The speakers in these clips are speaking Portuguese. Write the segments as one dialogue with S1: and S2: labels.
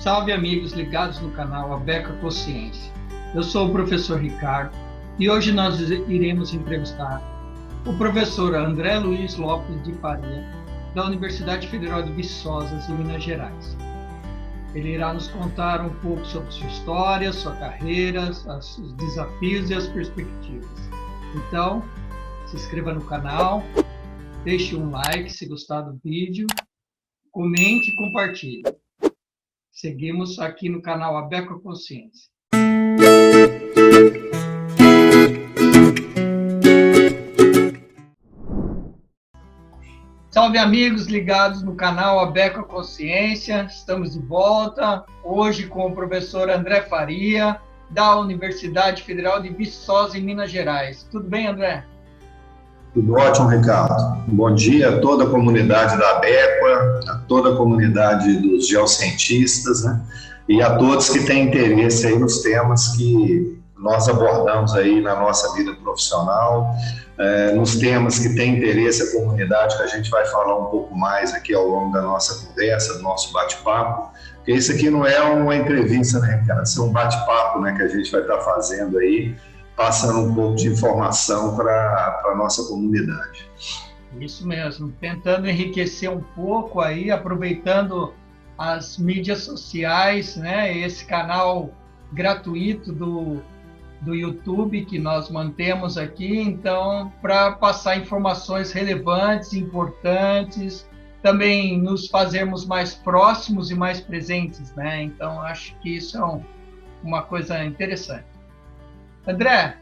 S1: Salve amigos ligados no canal Abeco Consciência. Eu sou o professor Ricardo e hoje nós iremos entrevistar o professor André Luiz Lopes de Faria, da Universidade Federal de Viçosa, em Minas Gerais. Ele irá nos contar um pouco sobre sua história, sua carreira, os desafios e as perspectivas. Então, se inscreva no canal, deixe um like se gostar do vídeo, comente e compartilhe. Seguimos aqui no canal Abeco Consciência. Salve amigos ligados no canal Abeco Consciência, estamos de volta hoje com o professor André Faria, da Universidade Federal de Viçosa, em Minas Gerais. Tudo bem, André?
S2: Tudo ótimo, Ricardo. Bom dia a toda a comunidade da Abequa, a toda a comunidade dos geocientistas, né? E a todos que têm interesse aí nos temas que nós abordamos aí na nossa vida profissional, nos temas que tem interesse a comunidade, que a gente vai falar um pouco mais aqui ao longo da nossa conversa, do nosso bate-papo, porque isso aqui não é uma entrevista, né, Ricardo? Isso é um bate-papo, né, que a gente vai estar fazendo aí, passando um pouco de informação para a nossa comunidade.
S1: Isso mesmo, tentando enriquecer um pouco aí, aproveitando as mídias sociais, né? Esse canal gratuito do YouTube que nós mantemos aqui, então, para passar informações relevantes, importantes, também nos fazermos mais próximos e mais presentes, né? Então, acho que isso é uma coisa interessante. André,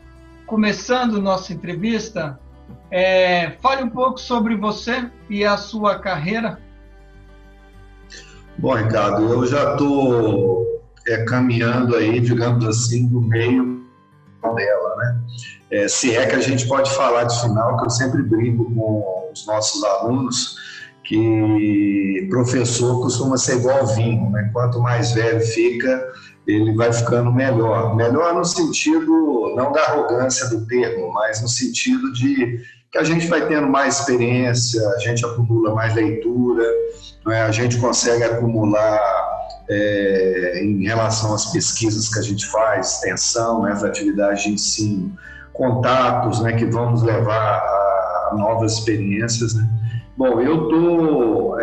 S1: começando nossa entrevista, fale um pouco sobre você e a sua carreira.
S2: Bom, Ricardo, eu já estou caminhando aí, digamos assim, do meio dela, né? Se é que a gente pode falar de final, que eu sempre brinco com os nossos alunos, que professor costuma ser igual vinho, né? Quanto mais velho fica, ele vai ficando melhor. Melhor no sentido, não da arrogância do termo, mas no sentido de que a gente vai tendo mais experiência, a gente acumula mais leitura, né? A gente consegue acumular, em relação às pesquisas que a gente faz, extensão, né, as atividades de ensino, contatos, né, que vão nos levar a novas experiências, né? Bom, eu estou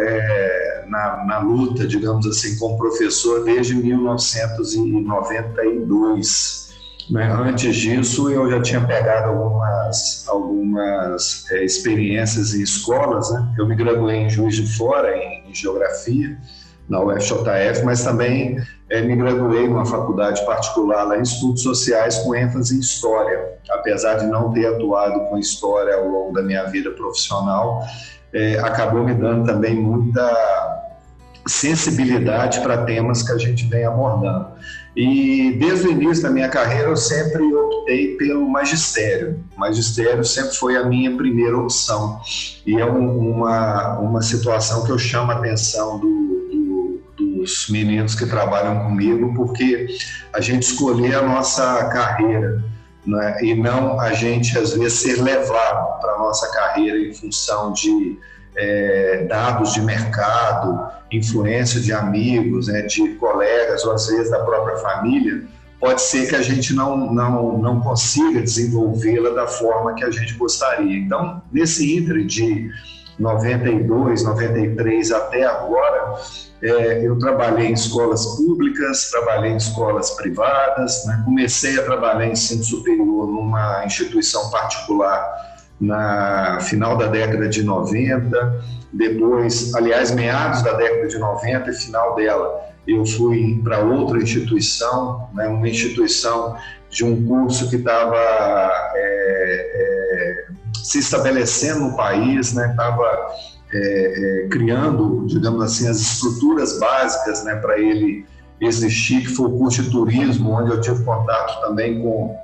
S2: na luta, digamos assim, como professor desde 1992. Né? Antes disso, eu já tinha pegado algumas experiências em escolas, né? Eu me graduei em Juiz de Fora, em Geografia, na UFJF, mas também me graduei numa faculdade particular lá em Estudos Sociais com ênfase em História. Apesar de não ter atuado com História ao longo da minha vida profissional, acabou me dando também muita sensibilidade para temas que a gente vem abordando. E desde o início da minha carreira eu sempre optei pelo magistério. O magistério sempre foi a minha primeira opção. E é uma situação que eu chamo a atenção dos meninos que trabalham comigo, porque a gente escolher a nossa carreira, né, e não a gente, às vezes, ser levado para a nossa carreira em função de dados de mercado, influência de amigos, né, de colegas, ou às vezes da própria família, pode ser que a gente não consiga desenvolvê-la da forma que a gente gostaria. Então, nesse íntere de 92, 93 até agora, eu trabalhei em escolas públicas, trabalhei em escolas privadas, né? Comecei a trabalhar em ensino superior numa instituição particular na final da década de 90, depois, aliás, meados da década de 90 e final dela, eu fui para outra instituição, né? Uma instituição de um curso que estava se estabelecendo no país, né? Estava criando, digamos assim, as estruturas básicas, né, para ele existir, que foi o curso de turismo, onde eu tive contato também com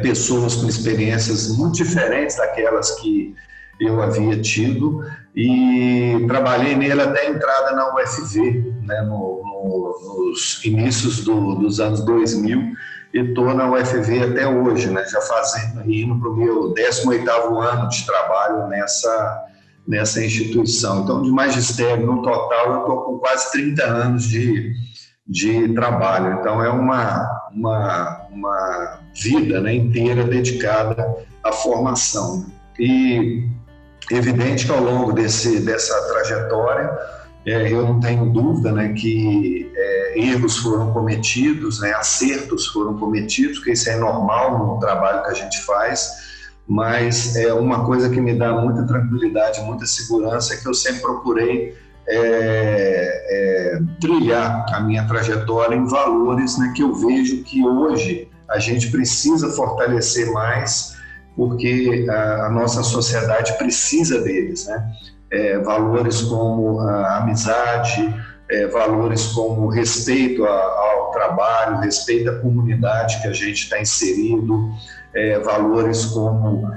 S2: pessoas com experiências muito diferentes daquelas que eu havia tido, e trabalhei nele até a entrada na UFV, né, nos inícios dos anos 2000, e estou na UFV até hoje, né, já indo para o meu 18º ano de trabalho nessa instituição. Então, de magistério, no total, eu estou com quase 30 anos de de trabalho. Então, é uma vida, né, inteira dedicada à formação. E evidente que ao longo dessa trajetória, eu não tenho dúvida, né, que erros foram cometidos, né, acertos foram cometidos, porque isso é normal no trabalho que a gente faz, mas é uma coisa que me dá muita tranquilidade, muita segurança, é que eu sempre procurei trilhar a minha trajetória em valores, né, que eu vejo que hoje a gente precisa fortalecer mais, porque a nossa sociedade precisa deles, né? Valores como a amizade, valores como respeito ao trabalho, respeito à comunidade que a gente está inserido, valores como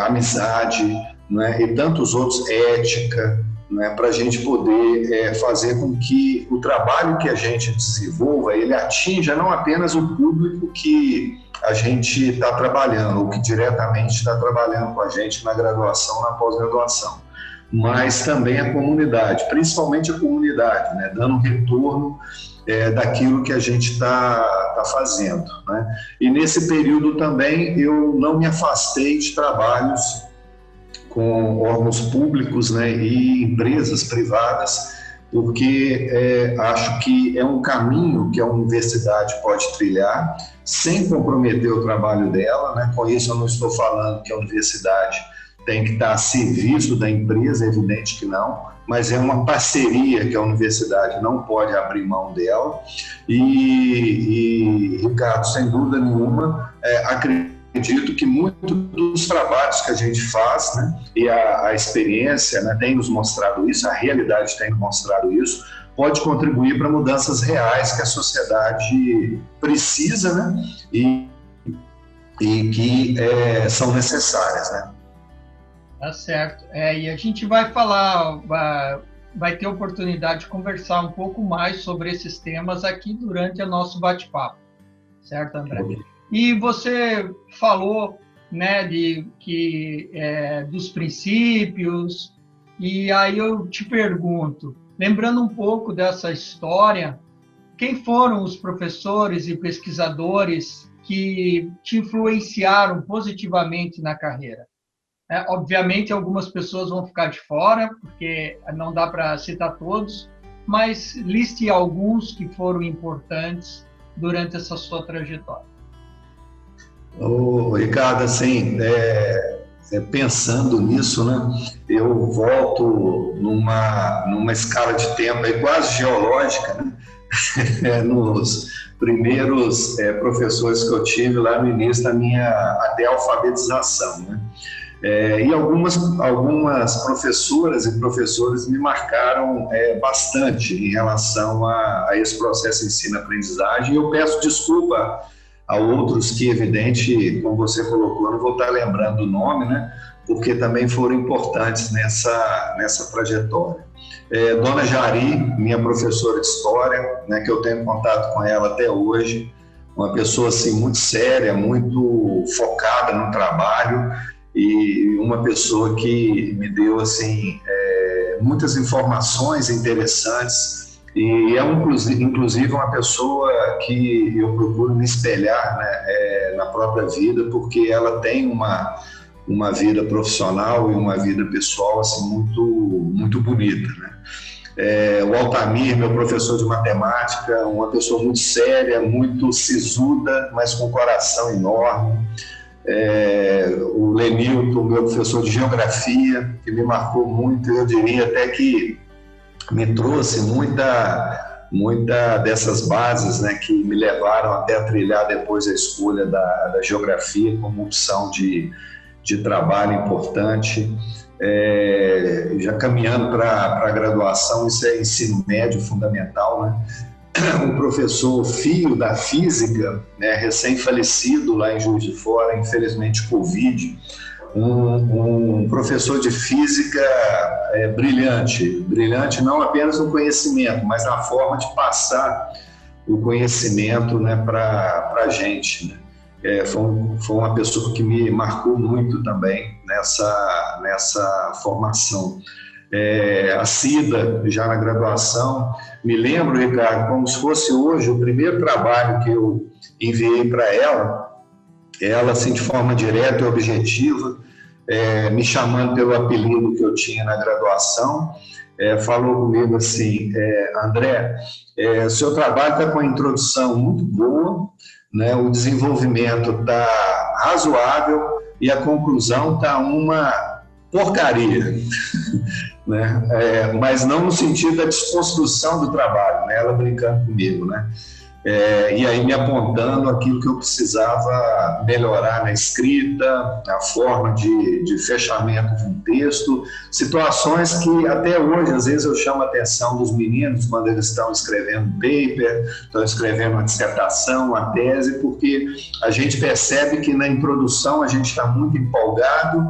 S2: amizade, né? E tantos outros, ética, né? Para a gente poder fazer com que o trabalho que a gente desenvolva, ele atinja não apenas o público que a gente está trabalhando, ou que diretamente está trabalhando com a gente na graduação, na pós-graduação, mas também a comunidade, principalmente a comunidade, né, dando retorno daquilo que a gente está fazendo, né? E nesse período também eu não me afastei de trabalhos com órgãos públicos, né, e empresas privadas, porque acho que é um caminho que a universidade pode trilhar sem comprometer o trabalho dela, né? Com isso eu não estou falando que a universidade tem que estar a serviço da empresa, é evidente que não, mas é uma parceria que a universidade não pode abrir mão dela. E Ricardo, sem dúvida nenhuma, acredito que muitos dos trabalhos que a gente faz, né, e a experiência, né, tem nos mostrado isso, a realidade tem nos mostrado isso, pode contribuir para mudanças reais que a sociedade precisa, né, e que são necessárias, né?
S1: Tá certo. E a gente vai falar, vai ter oportunidade de conversar um pouco mais sobre esses temas aqui durante o nosso bate-papo, certo, André? E você falou, né, dos princípios, e aí eu te pergunto, lembrando um pouco dessa história, quem foram os professores e pesquisadores que te influenciaram positivamente na carreira? Obviamente, algumas pessoas vão ficar de fora, porque não dá para citar todos, mas liste alguns que foram importantes durante essa sua trajetória.
S2: Ricardo, assim, pensando nisso, né, eu volto numa escala de tempo quase geológica, né, nos primeiros professores que eu tive lá no início da minha até alfabetização, né? E algumas professoras e professores me marcaram bastante em relação a esse processo de ensino-aprendizagem, e eu peço desculpa a outros que, evidente, como você colocou, eu não vou estar lembrando o nome, né, porque também foram importantes nessa trajetória. Dona Jari, minha professora de História, né, que eu tenho contato com ela até hoje, uma pessoa assim, muito séria, muito focada no trabalho, e uma pessoa que me deu assim, muitas informações interessantes, e é inclusive uma pessoa que eu procuro me espelhar, né, na própria vida, porque ela tem uma vida profissional e uma vida pessoal assim, muito, muito bonita, né? O Altamir, meu professor de matemática, uma pessoa muito séria, muito sisuda, mas com um coração enorme. O Lenilton, meu professor de geografia, que me marcou muito, eu diria até que me trouxe muita dessas bases, né, que me levaram até a trilhar depois a escolha da geografia como opção de trabalho importante. Já caminhando para a graduação, isso é ensino médio fundamental, né? Um professor, filho da física, né, recém-falecido lá em Juiz de Fora, infelizmente Covid, um professor de física brilhante não apenas no conhecimento, mas na forma de passar o conhecimento, né, para a gente, né? Foi uma pessoa que me marcou muito também nessa formação. a Cida, já na graduação. Me lembro, Ricardo, como se fosse hoje o primeiro trabalho que eu enviei para ela, assim, de forma direta e objetiva, me chamando pelo apelido que eu tinha na graduação, falou comigo assim: André, seu trabalho está com uma introdução muito boa, né? O desenvolvimento está razoável e a conclusão está uma porcaria, né? Mas não no sentido da desconstrução do trabalho, né? Ela brincando comigo, né? E aí me apontando aquilo que eu precisava melhorar na escrita, a forma de fechamento de um texto, situações que até hoje, às vezes, eu chamo a atenção dos meninos quando eles estão escrevendo um paper, estão escrevendo uma dissertação, uma tese, porque a gente percebe que na introdução a gente está muito empolgado,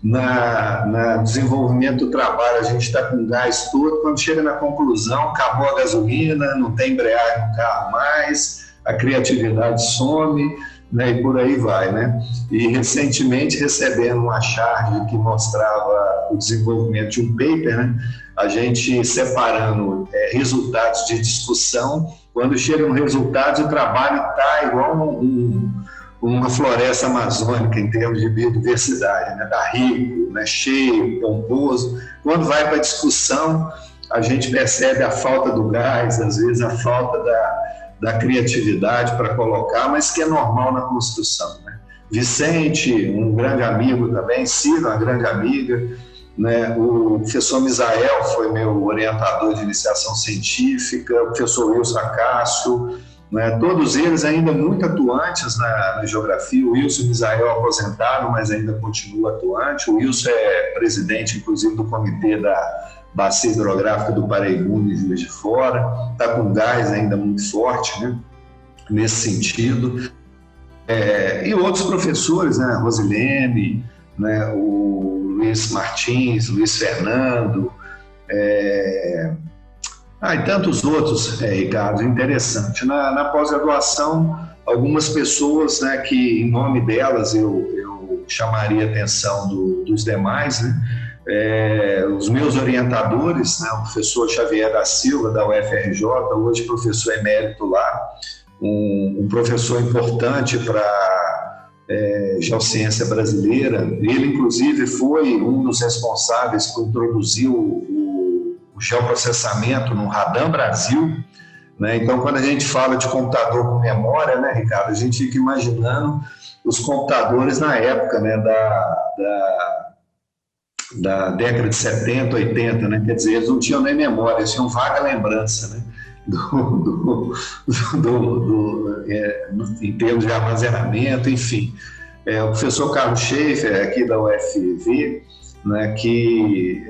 S2: no desenvolvimento do trabalho a gente está com gás todo, quando chega na conclusão, acabou a gasolina, não tem embreagem no carro mais, a criatividade some, né, e por aí vai, né? E recentemente, recebendo uma charge que mostrava o desenvolvimento de um paper, né, a gente separando resultados de discussão, quando chega no resultado o trabalho está igual uma floresta amazônica em termos de biodiversidade, né? Está rico, né? Cheio, pomposo. Quando vai para a discussão, a gente percebe a falta do gás, às vezes a falta da criatividade para colocar, mas que é normal na construção, né? Vicente, um grande amigo também, Cida, uma grande amiga, né? O professor Misael foi meu orientador de iniciação científica, o professor Wilson Acácio, né? Todos eles ainda muito atuantes na geografia. O Wilson Misael aposentado, mas ainda continua atuante. O Wilson é presidente, inclusive, do comitê da Bacia Hidrográfica do Paraibuna e Juiz de Fora. Está com gás ainda muito forte, né? Nesse sentido. E outros professores, né? Rosilene, né? O Luiz Martins, Luiz Fernando, e tantos outros, Ricardo, interessante. Na pós-graduação, algumas pessoas, né, que em nome delas eu chamaria a atenção dos demais, né? Os meus orientadores, né, o professor Xavier da Silva, da UFRJ, hoje professor emérito lá, um professor importante para geociência brasileira. Ele, inclusive, foi um dos responsáveis por introduzir o geoprocessamento no Radam Brasil, né? Então, quando a gente fala de computador com memória, né, Ricardo, a gente fica imaginando os computadores na época, né, da década de 70, 80, né? Quer dizer, eles não tinham nem memória, eles tinham vaga lembrança, né? Em termos de armazenamento, enfim. O professor Carlos Schaefer, aqui da UFV, né, que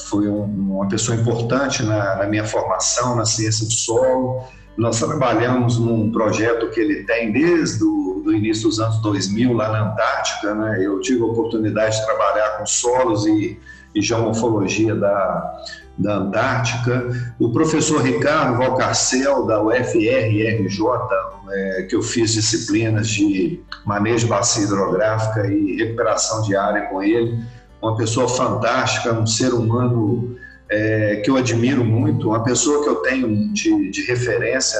S2: foi uma pessoa importante na minha formação na ciência do solo. Nós trabalhamos num projeto que ele tem desde o início dos anos 2000 lá na Antártica, né? Eu tive a oportunidade de trabalhar com solos e geomorfologia da Antártica. O professor Ricardo Valcarcel, da UFRRJ, que eu fiz disciplinas de manejo de bacia hidrográfica e recuperação de área com ele, uma pessoa fantástica, um ser humano que eu admiro muito, uma pessoa que eu tenho de referência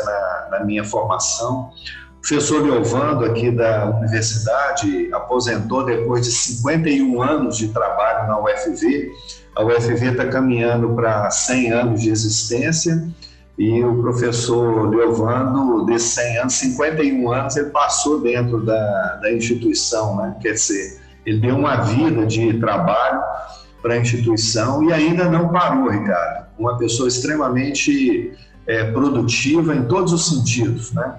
S2: na minha formação. O professor Leovando, aqui da universidade, aposentou depois de 51 anos de trabalho na UFV. A UFV está caminhando para 100 anos de existência, e o professor Leovando, desses 100 anos, 51 anos, ele passou dentro da instituição, né? Quer dizer, ele deu uma vida de trabalho para a instituição e ainda não parou, Ricardo. Uma pessoa extremamente produtiva em todos os sentidos, né?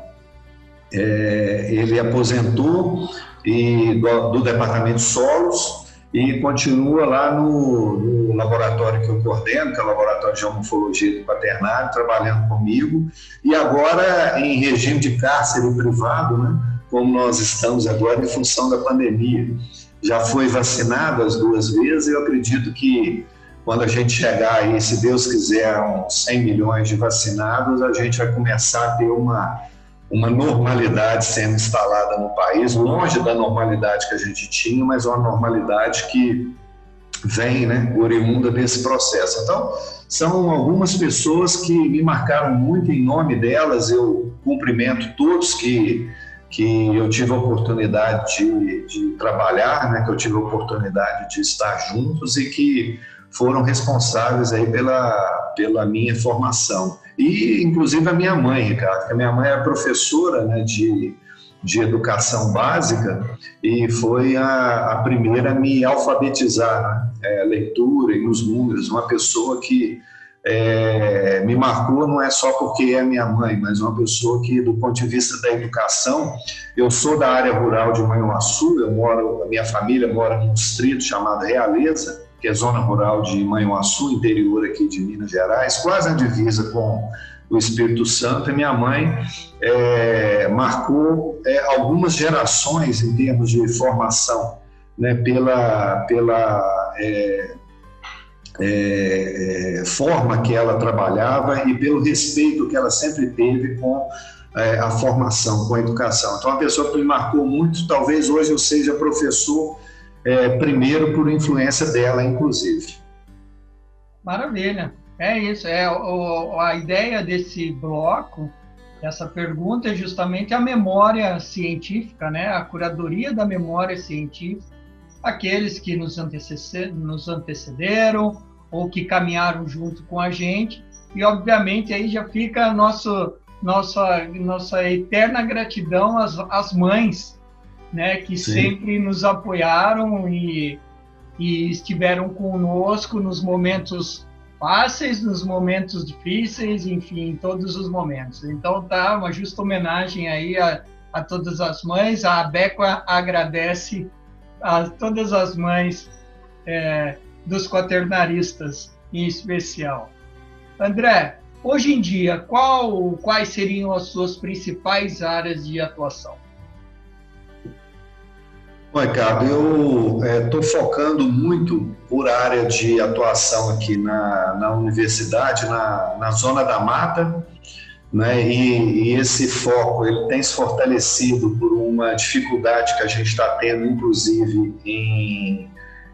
S2: Ele aposentou do Departamento de Solos e continua lá no laboratório que eu coordeno, que é o Laboratório de Geomorfologia do Quaternário, trabalhando comigo, e agora em regime de cárcere privado, né? Como nós estamos agora em função da pandemia. Já foi vacinado as 2 vezes, e eu acredito que quando a gente chegar aí, se Deus quiser, uns 100 milhões de vacinados, a gente vai começar a ter uma normalidade sendo instalada no país, longe da normalidade que a gente tinha, mas uma normalidade que vem, né, oriunda desse processo. Então, são algumas pessoas que me marcaram muito. Em nome delas, eu cumprimento todos que eu tive a oportunidade de trabalhar, né, que eu tive a oportunidade de estar juntos e que foram responsáveis aí pela minha formação. E, inclusive, a minha mãe, Ricardo, que a minha mãe é professora, né, de educação básica e foi a primeira a me alfabetizar, né, leitura e nos números. Uma pessoa que me marcou não é só porque é minha mãe, mas uma pessoa que, do ponto de vista da educação, eu sou da área rural de Manhuaçu, a minha família mora num distrito chamado Realeza, que é zona rural de Manhuaçu, interior aqui de Minas Gerais, quase na divisa com o Espírito Santo. E minha mãe marcou algumas gerações em termos de formação, né, pela forma que ela trabalhava e pelo respeito que ela sempre teve com a formação, com a educação. Então, uma pessoa que me marcou muito. Talvez hoje eu seja professor primeiro por influência dela, inclusive.
S1: Maravilha, é isso. A ideia desse bloco, dessa pergunta, é justamente a memória científica, né? A curadoria da memória científica, aqueles que nos antecederam ou que caminharam junto com a gente. E, obviamente, aí já fica a nossa eterna gratidão às mães, né, que Sim. sempre nos apoiaram e estiveram conosco nos momentos fáceis, nos momentos difíceis, enfim, em todos os momentos. Então, tá uma justa homenagem aí a todas as mães. A ABECO agradece a todas as mães dos quaternaristas, em especial. André, hoje em dia, quais seriam as suas principais áreas de atuação?
S2: Bom, Ricardo, eu estou focando muito por área de atuação aqui na universidade, na Zona da Mata, né? E esse foco ele tem se fortalecido por uma dificuldade que a gente está tendo, inclusive,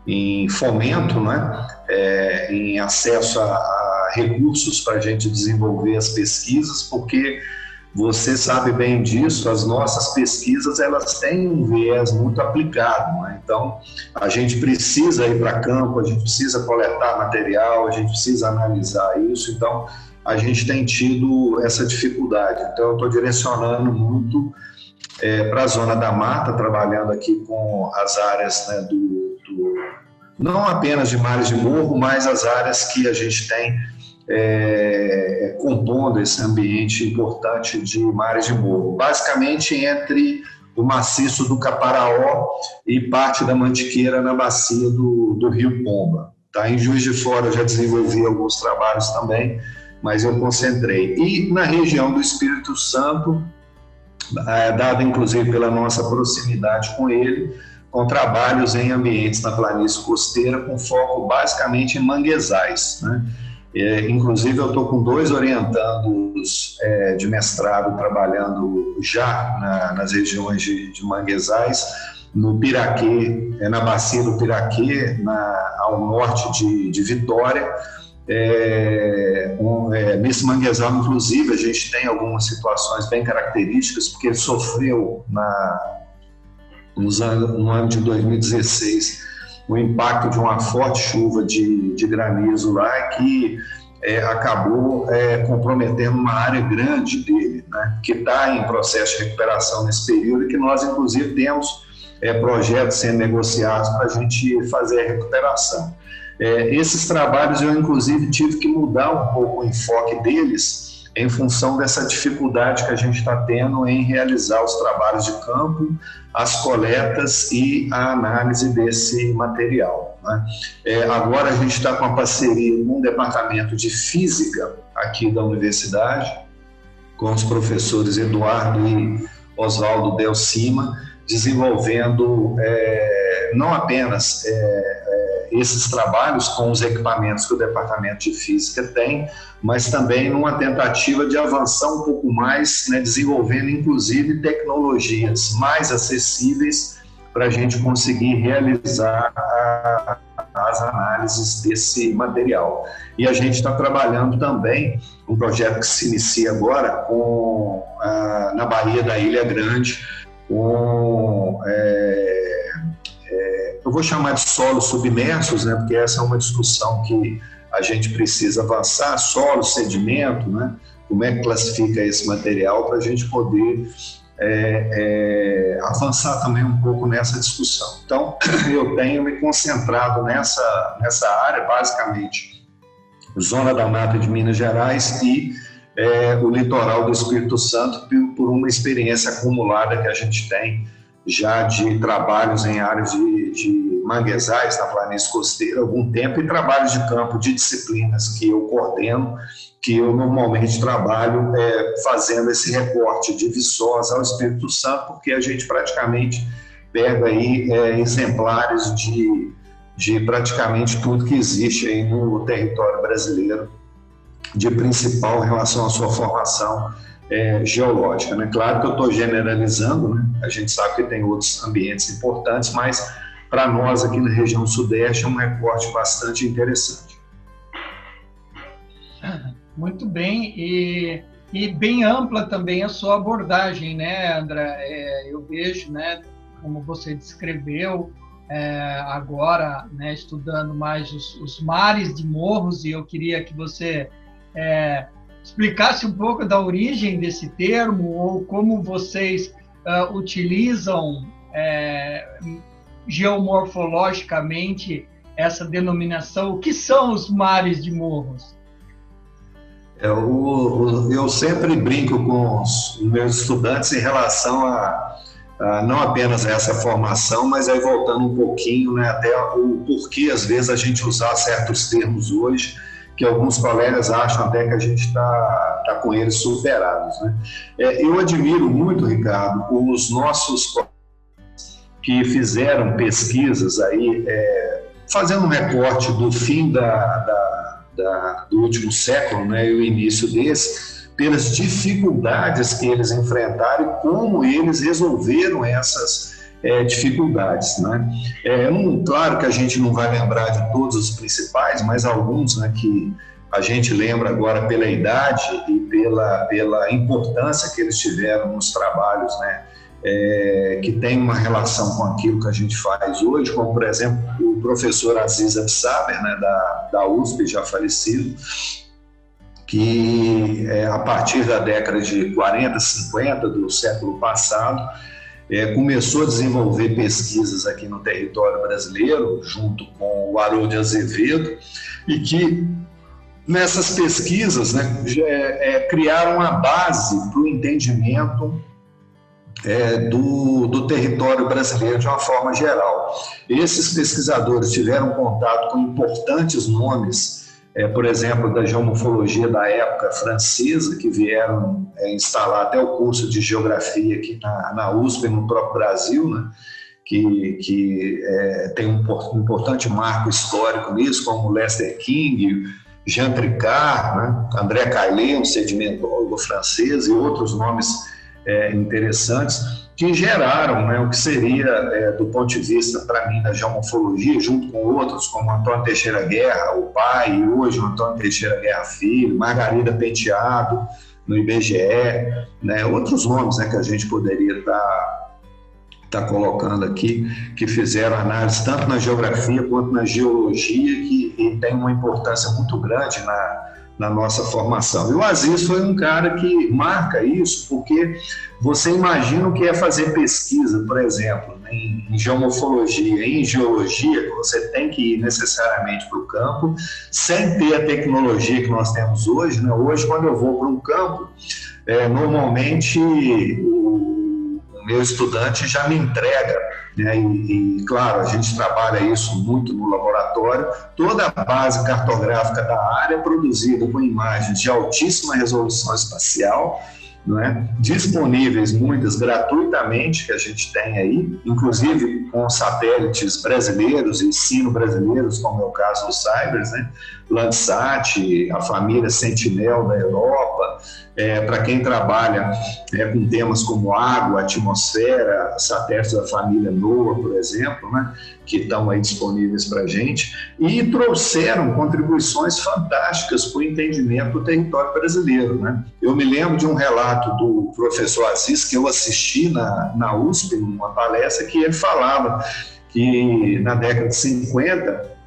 S2: em fomento, né? Em acesso a recursos para a gente desenvolver as pesquisas, porque você sabe bem disso, as nossas pesquisas elas têm um viés muito aplicado, né? Então, a gente precisa ir para campo, a gente precisa coletar material, a gente precisa analisar isso. Então, a gente tem tido essa dificuldade. Então, eu estou direcionando muito para a Zona da Mata, trabalhando aqui com as áreas, né, não apenas de mares de morro, mas as áreas que a gente tem compondo esse ambiente importante de mares de morro, basicamente entre o maciço do Caparaó e parte da Mantiqueira na bacia do Rio Pomba. Tá? Em Juiz de Fora eu já desenvolvi alguns trabalhos também, mas eu concentrei. E na região do Espírito Santo, dada inclusive pela nossa proximidade com ele, com trabalhos em ambientes na planície costeira, com foco basicamente em manguezais, né? Inclusive, eu estou com 2 orientandos de mestrado trabalhando já nas regiões de manguezais, no Piraquê, na bacia do Piraquê, ao norte de Vitória. Nesse manguezal, inclusive, a gente tem algumas situações bem características, porque ele sofreu no ano de 2016 o impacto de uma forte chuva de granizo lá, que acabou comprometendo uma área grande dele, né, que está em processo de recuperação nesse período, e que nós, inclusive, temos projetos sendo negociados para a gente fazer a recuperação. Esses trabalhos eu, inclusive, tive que mudar um pouco o enfoque deles em função dessa dificuldade que a gente está tendo em realizar os trabalhos de campo, as coletas e a análise desse material, né? Agora a gente está com a parceria com o Departamento de Física aqui da universidade, com os professores Eduardo e Oswaldo Del Cima, desenvolvendo não apenas esses trabalhos com os equipamentos que o Departamento de Física tem, mas também numa tentativa de avançar um pouco mais, né, desenvolvendo inclusive tecnologias mais acessíveis para a gente conseguir realizar as as análises desse material. E a gente está trabalhando também um projeto que se inicia agora na Baía da Ilha Grande, eu vou chamar de solos submersos, né, porque essa é uma discussão que a gente precisa avançar, solo, sedimento, né, como é que classifica esse material para a gente poder avançar também um pouco nessa discussão. Então, eu tenho me concentrado nessa área, basicamente, Zona da Mata de Minas Gerais e o litoral do Espírito Santo, por uma experiência acumulada que a gente tem já de trabalhos em áreas de manguezais na planície costeira há algum tempo e trabalhos de campo de disciplinas que eu coordeno, que eu normalmente trabalho fazendo esse recorte de Viçosa ao Espírito Santo, porque a gente praticamente pega aí exemplares de praticamente tudo que existe aí no território brasileiro de principal em relação à sua formação geológica, né? Claro que eu estou generalizando, né? A gente sabe que tem outros ambientes importantes, mas para nós aqui na região sudeste é um recorte bastante interessante.
S1: Muito bem, e bem ampla também a sua abordagem, né, André? Eu vejo, né, como você descreveu, agora, né, estudando mais os mares de morros, e eu queria que você explicasse um pouco da origem desse termo, ou como vocês utilizam geomorfologicamente essa denominação. O que são os mares de morros?
S2: Eu sempre brinco com os meus estudantes em relação a não apenas a essa formação, mas aí voltando um pouquinho, né, até o porquê às vezes a gente usar certos termos hoje, que alguns colegas acham até que a gente está com eles superados, né? Eu admiro muito, Ricardo, os nossos colegas que fizeram pesquisas aí, fazendo um recorte do fim do último século, né, e o início desse, pelas dificuldades que eles enfrentaram e como eles resolveram essas dificuldades, né? Claro que a gente não vai lembrar de todos os principais, mas alguns, né, que a gente lembra agora pela idade e pela importância que eles tiveram nos trabalhos, né, que tem uma relação com aquilo que a gente faz hoje, como, por exemplo, o professor Aziz Absaber, né, da USP, já falecido, que a partir da década de 40, 50 do século passado, começou a desenvolver pesquisas aqui no território brasileiro, junto com o Haroldo Azevedo, e que nessas pesquisas, né, criaram uma base para o entendimento do território brasileiro de uma forma geral. Esses pesquisadores tiveram contato com importantes nomes, por exemplo, da geomorfologia da época francesa, que vieram instalar até o curso de geografia aqui na USP, no próprio Brasil, né? que tem um importante marco histórico nisso, como Lester King, Jean Tricard, né? André Caillet, um sedimentólogo francês, e outros nomes interessantes, que geraram, né, o que seria, do ponto de vista, para mim, da geomorfologia, junto com outros, como Antônio Teixeira Guerra, o pai, e hoje o Antônio Teixeira Guerra Filho, Margarida Penteado, no IBGE, né, outros nomes, né, que a gente poderia estar colocando aqui, que fizeram análise tanto na geografia quanto na geologia, que tem uma importância muito grande na nossa formação. E o Aziz foi um cara que marca isso, porque você imagina o que é fazer pesquisa, por exemplo, em geomorfologia, em geologia, que você tem que ir necessariamente para o campo, sem ter a tecnologia que nós temos hoje, né? Hoje, quando eu vou para um campo, normalmente o meu estudante já me entrega, né? E claro, a gente trabalha isso muito no laboratório. Toda a base cartográfica da área é produzida com imagens de altíssima resolução espacial, não é? Disponíveis muitas gratuitamente, que a gente tem aí, inclusive com satélites brasileiros e sino-brasileiros, como é o caso do Cybers, né? Landsat, a família Sentinel da Europa, para quem trabalha com temas como água, atmosfera, satélites da família NOAA, por exemplo, né, que estão aí disponíveis para a gente, e trouxeram contribuições fantásticas para o entendimento do território brasileiro, né? Eu me lembro de um relato do professor Assis, que eu assisti na USP, numa palestra, que ele falava que na década de 50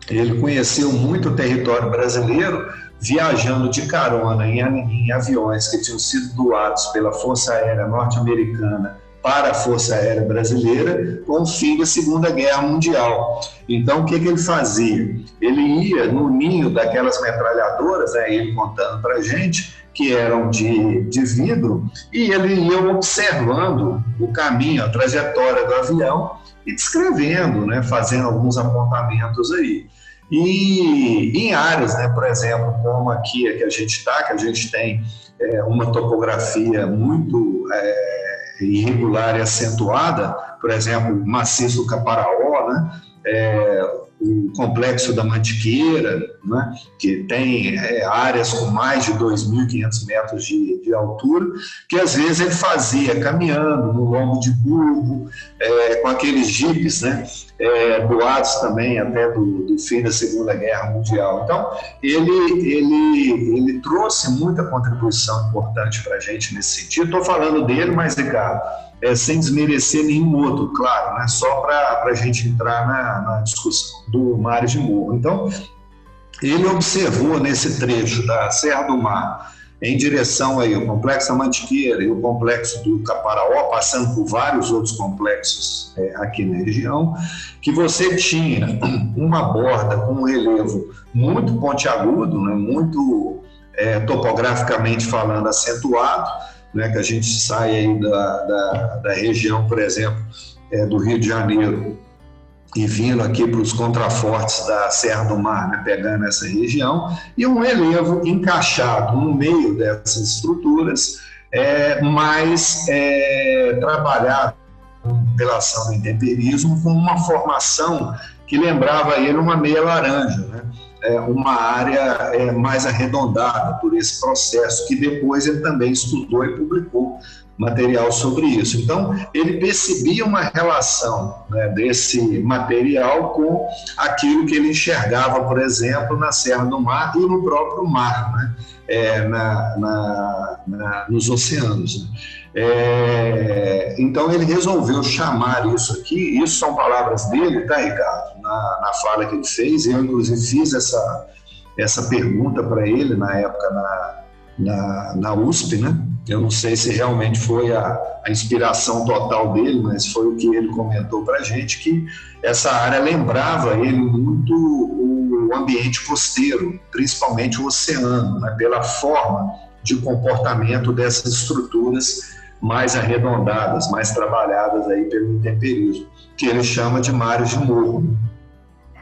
S2: ele conheceu muito o território brasileiro viajando de carona em aviões que tinham sido doados pela Força Aérea Norte-Americana para a Força Aérea Brasileira com o fim da Segunda Guerra Mundial. Então, o que ele fazia? Ele ia no ninho daquelas metralhadoras, ele contando para a gente, que eram de vidro, e ele ia observando o caminho, a trajetória do avião e descrevendo, né, fazendo alguns apontamentos aí. E em áreas, né, por exemplo, como aqui que a gente está, que a gente tem uma topografia muito irregular e acentuada, por exemplo, o maciço do Caparaó, né, o complexo da Mantiqueira, né, que tem áreas com mais de 2.500 metros de altura, que às vezes ele fazia caminhando no lombo de burro, com aqueles jipes, né, doados também até do fim da Segunda Guerra Mundial. Então, ele trouxe muita contribuição importante para a gente nesse sentido. Estou falando dele, mas, Ricardo, sem desmerecer nenhum outro, claro, né? Só para a gente entrar na discussão do Mares de Morro. Então, ele observou nesse trecho da Serra do Mar, em direção aí ao Complexo da Mantiqueira e o Complexo do Caparaó, passando por vários outros complexos aqui na região, que você tinha uma borda com um relevo muito pontiagudo, né? Muito topograficamente falando acentuado, né, que a gente sai aí da região, por exemplo, do Rio de Janeiro e vindo aqui para os contrafortes da Serra do Mar, né, pegando essa região, e um relevo encaixado no meio dessas estruturas, mais trabalhado pela ação do intemperismo com uma formação que lembrava ele uma meia laranja, né? Uma área mais arredondada por esse processo, que depois ele também estudou e publicou material sobre isso. Então, ele percebia uma relação, né, desse material com aquilo que ele enxergava, por exemplo, na Serra do Mar e no próprio mar, né, nos oceanos, né. Então, ele resolveu chamar isso aqui, isso são palavras dele, tá, Ricardo? Na fala que ele fez, eu inclusive fiz essa pergunta para ele na época na USP, né? Eu não sei se realmente foi a inspiração total dele, mas foi o que ele comentou para a gente, que essa área lembrava ele muito o ambiente costeiro, principalmente o oceano, né? Pela forma de comportamento dessas estruturas mais arredondadas, mais trabalhadas aí pelo intemperismo, que ele chama de mares de morro,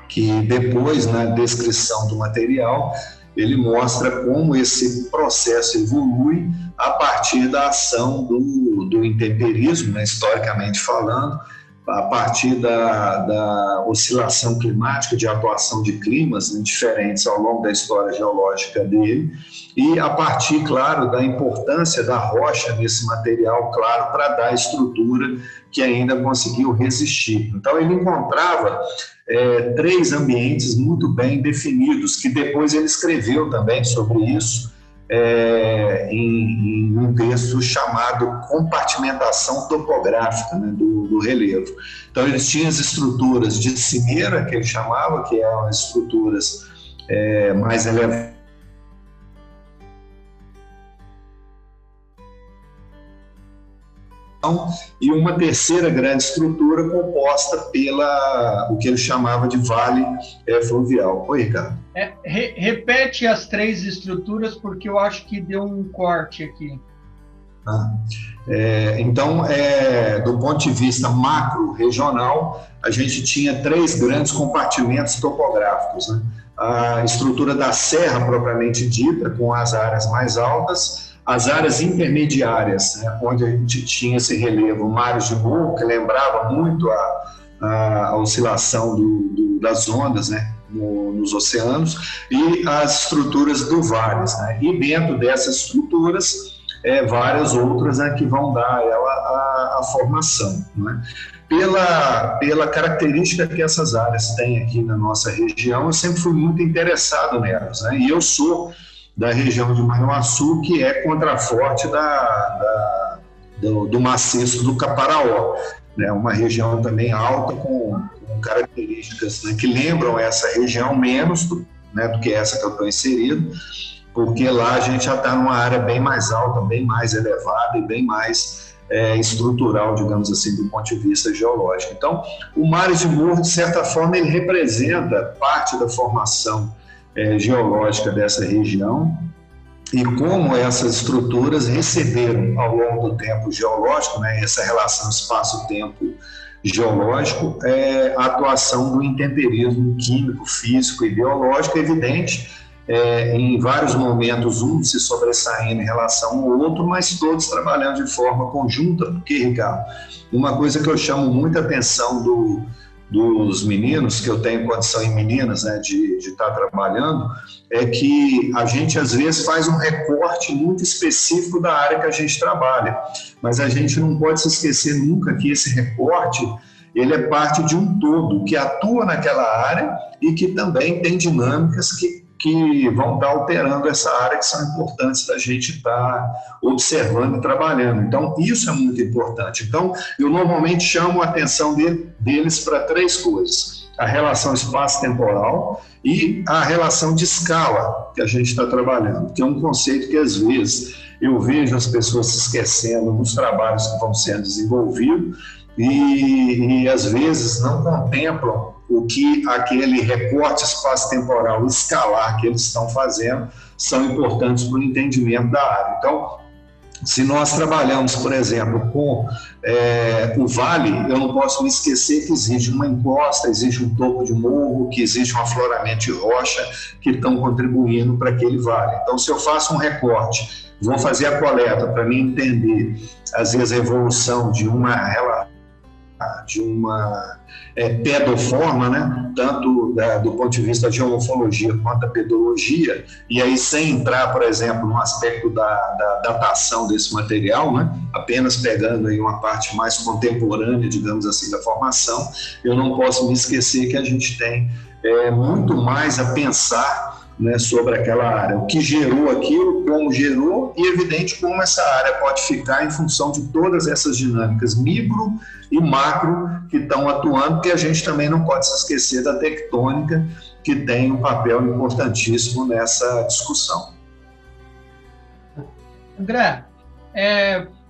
S2: que depois, na descrição do material, ele mostra como esse processo evolui a partir da ação do intemperismo, né, historicamente falando, a partir da oscilação climática, de atuação de climas, né, diferentes ao longo da história geológica dele, e a partir, claro, da importância da rocha nesse material, claro, para dar estrutura que ainda conseguiu resistir. Então, ele encontrava 3 ambientes muito bem definidos, que depois ele escreveu também sobre isso, em um texto chamado Compartimentação Topográfica, né, do relevo. Então, eles tinham as estruturas de cimeira, que ele chamava, que eram as estruturas mais elevadas, e uma terceira grande estrutura composta pela o que ele chamava de vale fluvial. Oi, Ricardo.
S1: Repete as 3 estruturas, porque eu acho que deu um corte aqui.
S2: Então, do ponto de vista macro-regional, a gente tinha 3 grandes compartimentos topográficos, né? A estrutura da serra propriamente dita, com as áreas mais altas, as áreas intermediárias, né, onde a gente tinha esse relevo mares de morro, que lembrava muito a oscilação das ondas, né, nos oceanos, e as estruturas do Vales, né? E dentro dessas estruturas, várias outras, né, que vão dar a ela a formação, né? Pela característica que essas áreas têm aqui na nossa região, eu sempre fui muito interessado nelas, né? E eu sou da região de Manhuaçu, que é contraforte do maciço do Caparaó, né? Uma região também alta com características, né, que lembram essa região menos né, do que essa que eu estou inserido, porque lá a gente já está numa área bem mais alta, bem mais elevada e bem mais estrutural, digamos assim, do ponto de vista geológico. Então, o Mares de Morro, de certa forma, ele representa parte da formação geológica dessa região, e como essas estruturas receberam ao longo do tempo geológico, né, essa relação espaço-tempo geológico, a atuação do intemperismo químico, físico e biológico, evidente, em vários momentos um se sobressaindo em relação ao outro, mas todos trabalhando de forma conjunta, porque, Ricardo, uma coisa que eu chamo muita atenção dos meninos, que eu tenho condição em meninas, né, de estar trabalhando, é que a gente às vezes faz um recorte muito específico da área que a gente trabalha, mas a gente não pode se esquecer nunca que esse recorte, ele é parte de um todo, que atua naquela área e que também tem dinâmicas que vão estar alterando essa área, que são importantes da gente estar observando e trabalhando. Então, isso é muito importante. Então, eu normalmente chamo a atenção deles para três coisas: a relação espaço-temporal e a relação de escala que a gente está trabalhando, que é um conceito que, às vezes, eu vejo as pessoas se esquecendo nos trabalhos que vão sendo desenvolvidos e às vezes, não contemplam o que aquele recorte espaço-temporal escalar que eles estão fazendo são importantes para o entendimento da área. Então, se nós trabalhamos, por exemplo, com o vale, eu não posso me esquecer que existe uma encosta, existe um topo de morro, que existe um afloramento de rocha que estão contribuindo para aquele vale. Então, se eu faço um recorte, vou fazer a coleta para mim entender, às vezes, a evolução de uma pedoforma, né? Tanto do ponto de vista da geomorfologia quanto da pedologia, e aí sem entrar, por exemplo, no aspecto da datação desse material, né? Apenas pegando aí uma parte mais contemporânea, digamos assim, da formação, eu não posso me esquecer que a gente tem muito mais a pensar, né, sobre aquela área, o que gerou aquilo, como gerou, e evidente como essa área pode ficar em função de todas essas dinâmicas micro e macro que estão atuando, porque a gente também não pode se esquecer da tectônica, que tem um papel importantíssimo nessa discussão.
S1: André,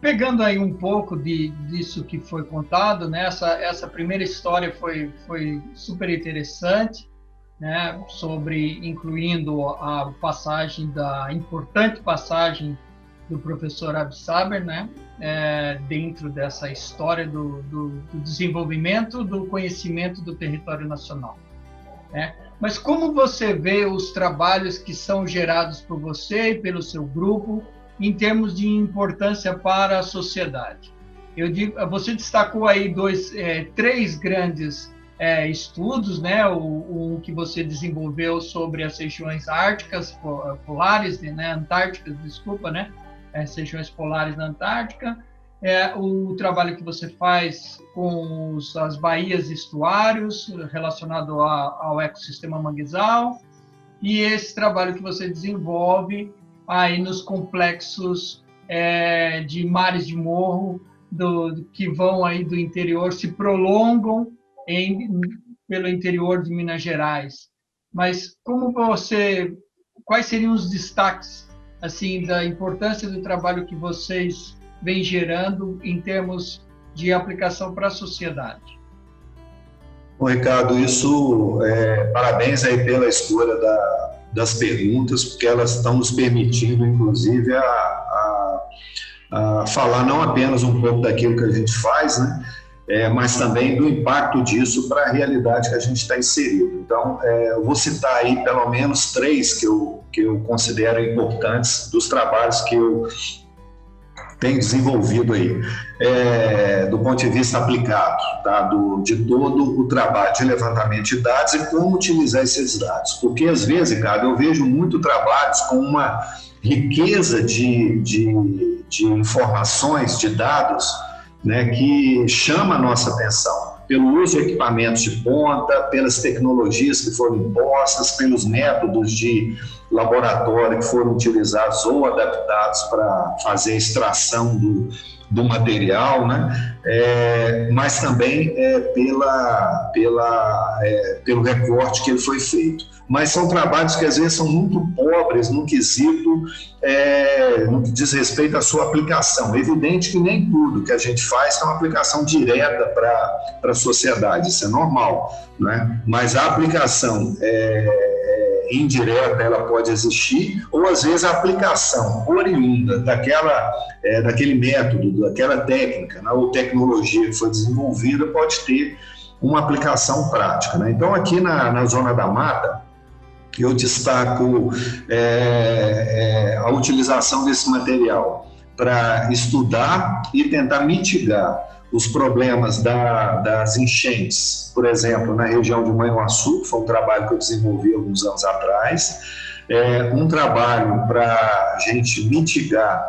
S1: pegando aí um pouco disso que foi contado, né, essa primeira história foi super interessante, né, incluindo a importante passagem do professor Absaber, né, dentro dessa história do desenvolvimento do conhecimento do território nacional, né? Mas como você vê os trabalhos que são gerados por você e pelo seu grupo em termos de importância para a sociedade? Você destacou aí três grandes estudos, né? O que você desenvolveu sobre as regiões árticas, polares, né? Antárticas, desculpa, né? As regiões polares na Antártica, o trabalho que você faz com as baías e estuários relacionado ao ecossistema manguezal, e esse trabalho que você desenvolve aí nos complexos de mares de morro que vão aí do interior, se prolongam pelo interior de Minas Gerais. Mas quais seriam os destaques assim da importância do trabalho que vocês vêm gerando em termos de aplicação para a sociedade?
S2: Bom, Ricardo, parabéns aí pela escolha das perguntas, porque elas estão nos permitindo, inclusive, a falar não apenas um pouco daquilo que a gente faz, né? Mas também do impacto disso para a realidade que a gente está inserido. Então, eu vou citar aí pelo menos três que eu considero importantes dos trabalhos que tem desenvolvido aí, do ponto de vista aplicado, tá? De todo o trabalho de levantamento de dados e como utilizar esses dados. Porque, às vezes, cara, eu vejo muito trabalhos com uma riqueza de informações, de dados, né, que chama a nossa atenção, pelo uso de equipamentos de ponta, pelas tecnologias que foram impostas, pelos métodos de laboratório que foram utilizados ou adaptados para fazer a extração do material, né? Mas também pelo recorte que ele foi feito. Mas são trabalhos que às vezes são muito pobres no quesito, no que diz respeito à sua aplicação. É evidente que nem tudo que a gente faz tem uma aplicação direta para a sociedade, isso é normal, né? Mas a aplicação indireta ela pode existir, ou às vezes a aplicação oriunda daquele método, daquela técnica, né, ou tecnologia que foi desenvolvida pode ter uma aplicação prática, né? Então aqui na Zona da Mata eu destaco a utilização desse material para estudar e tentar mitigar os problemas das enchentes, por exemplo, na região de Manhuaçu, que foi um trabalho que eu desenvolvi alguns anos atrás, um trabalho para a gente mitigar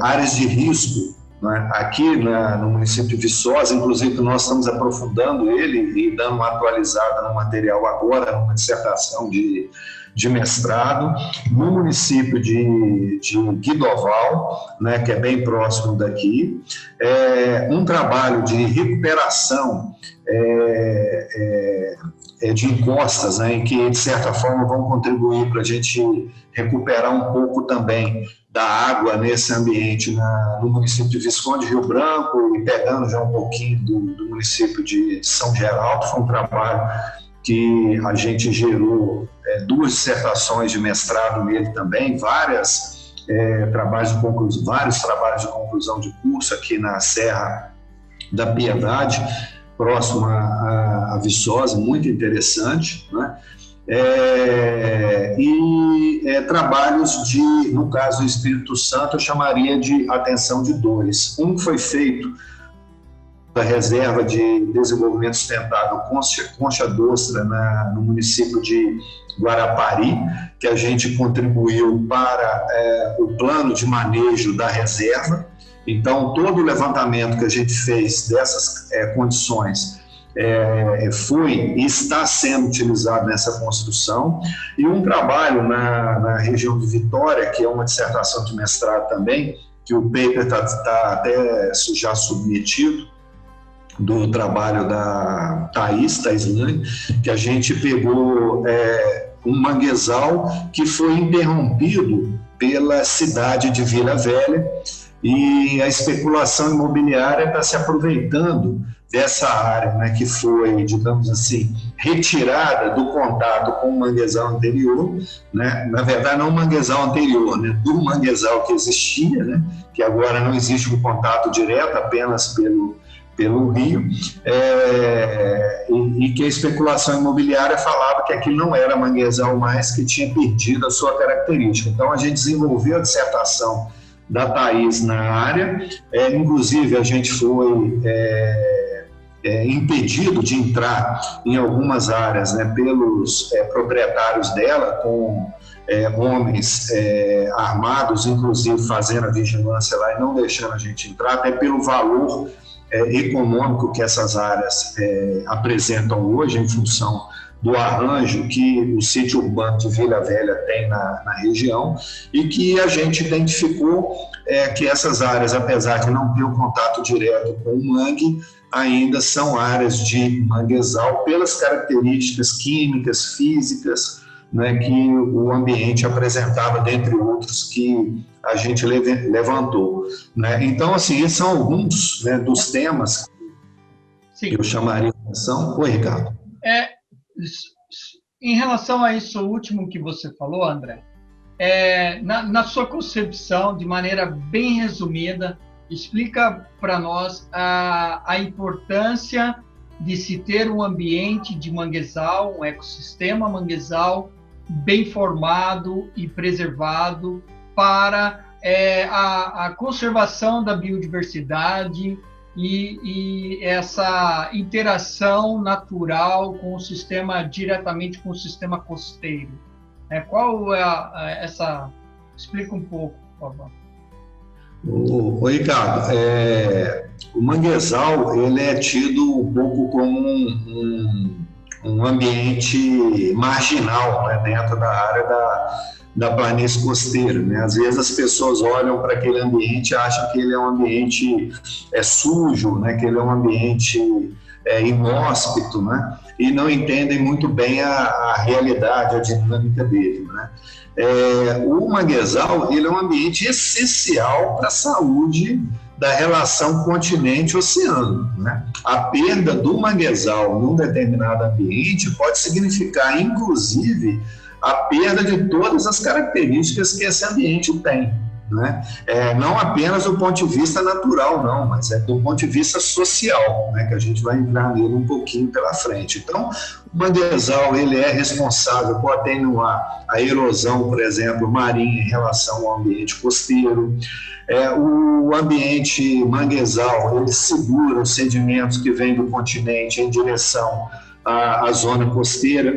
S2: áreas de risco, né? Aqui no município de Viçosa, inclusive nós estamos aprofundando ele e dando uma atualizada no material agora, numa dissertação de mestrado, no município de Guidoval, né, que é bem próximo daqui, um trabalho de recuperação de encostas, né, em que, de certa forma, vão contribuir para a gente recuperar um pouco também da água nesse ambiente no município de Visconde Rio Branco e pegando já um pouquinho do município de São Geraldo. Foi um trabalho que a gente gerou 2 dissertações de mestrado nele também, vários trabalhos de conclusão de curso aqui na Serra da Piedade, próximo a Viçosa, muito interessante, né? Trabalhos no caso do Espírito Santo, eu chamaria de atenção de 2. Um foi feito da Reserva de Desenvolvimento Sustentável Concha d'Ostra, no município de Guarapari, que a gente contribuiu para o plano de manejo da reserva. Então, todo o levantamento que a gente fez dessas condições foi e está sendo utilizado nessa construção. E um trabalho na região de Vitória, que é uma dissertação de mestrado também, que o paper está até já submetido, do trabalho da Thaís Lane, que a gente pegou um manguezal que foi interrompido pela cidade de Vila Velha, e a especulação imobiliária está se aproveitando dessa área, né, que foi, digamos assim, retirada do contato com o manguezal anterior, né? Na verdade não o manguezal anterior, né, do manguezal que existia, né, que agora não existe um contato direto, apenas pelo rio, e que a especulação imobiliária falava que aquilo não era manguezal mais, que tinha perdido a sua característica. Então a gente desenvolveu a dissertação da Thaís na área, inclusive a gente foi impedido de entrar em algumas áreas, né, pelos proprietários dela, com homens armados, inclusive fazendo a vigilância lá e não deixando a gente entrar, até pelo valor econômico que essas áreas apresentam hoje, em função do arranjo que o sítio urbano de Vila Velha tem na região, e que a gente identificou que essas áreas, apesar de não ter o contato direto com o mangue, ainda são áreas de manguezal pelas características químicas, físicas, né, que o ambiente apresentava, dentre outros que a gente levantou, né? Então, assim, esses são alguns, né, dos temas que eu chamaria de atenção. Oi, Ricardo.
S1: Em relação a isso último que você falou, André, na sua concepção, de maneira bem resumida, explica para nós a importância de se ter um ambiente de manguezal, um ecossistema manguezal bem formado e preservado para a conservação da biodiversidade e essa interação natural com o sistema, diretamente com o sistema costeiro. Qual é essa... Explica um pouco, por favor.
S2: O Ricardo, o manguezal ele é tido um pouco como um ambiente marginal, né, dentro da área da planície costeira, né? Às vezes as pessoas olham para aquele ambiente e acham que ele é um ambiente sujo, né? Que ele é um ambiente inóspito, né? E não entendem muito bem a realidade, a dinâmica dele, né? O manguezal ele é um ambiente essencial para a saúde da relação continente-oceano, né? A perda do manguezal num determinado ambiente pode significar, inclusive, a perda de todas as características que esse ambiente tem, né? Não apenas do ponto de vista natural, não, mas do ponto de vista social, né? Que a gente vai entrar nele um pouquinho pela frente. Então, o manguezal ele é responsável por atenuar a erosão, por exemplo, marinha em relação ao ambiente costeiro. O ambiente manguezal ele segura os sedimentos que vêm do continente em direção à zona costeira.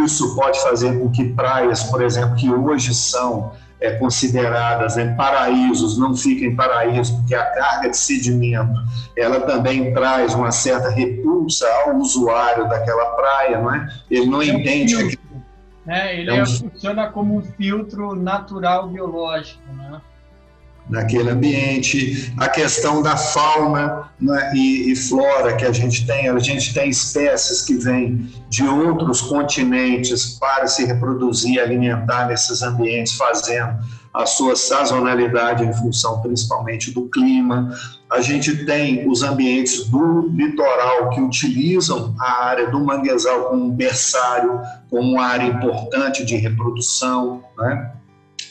S2: Isso pode fazer com que praias, por exemplo, que hoje são consideradas paraísos, não fiquem paraísos, porque a carga de sedimento ela também traz uma certa repulsa ao usuário daquela praia, não é? Ele não entende que
S1: ele funciona como um filtro natural biológico, né?
S2: Naquele ambiente, a questão da fauna, né, e flora que a gente tem espécies que vêm de outros continentes para se reproduzir e alimentar nesses ambientes, fazendo a sua sazonalidade em função principalmente do clima. A gente tem os ambientes do litoral que utilizam a área do manguezal como um berçário, como uma área importante de reprodução, né?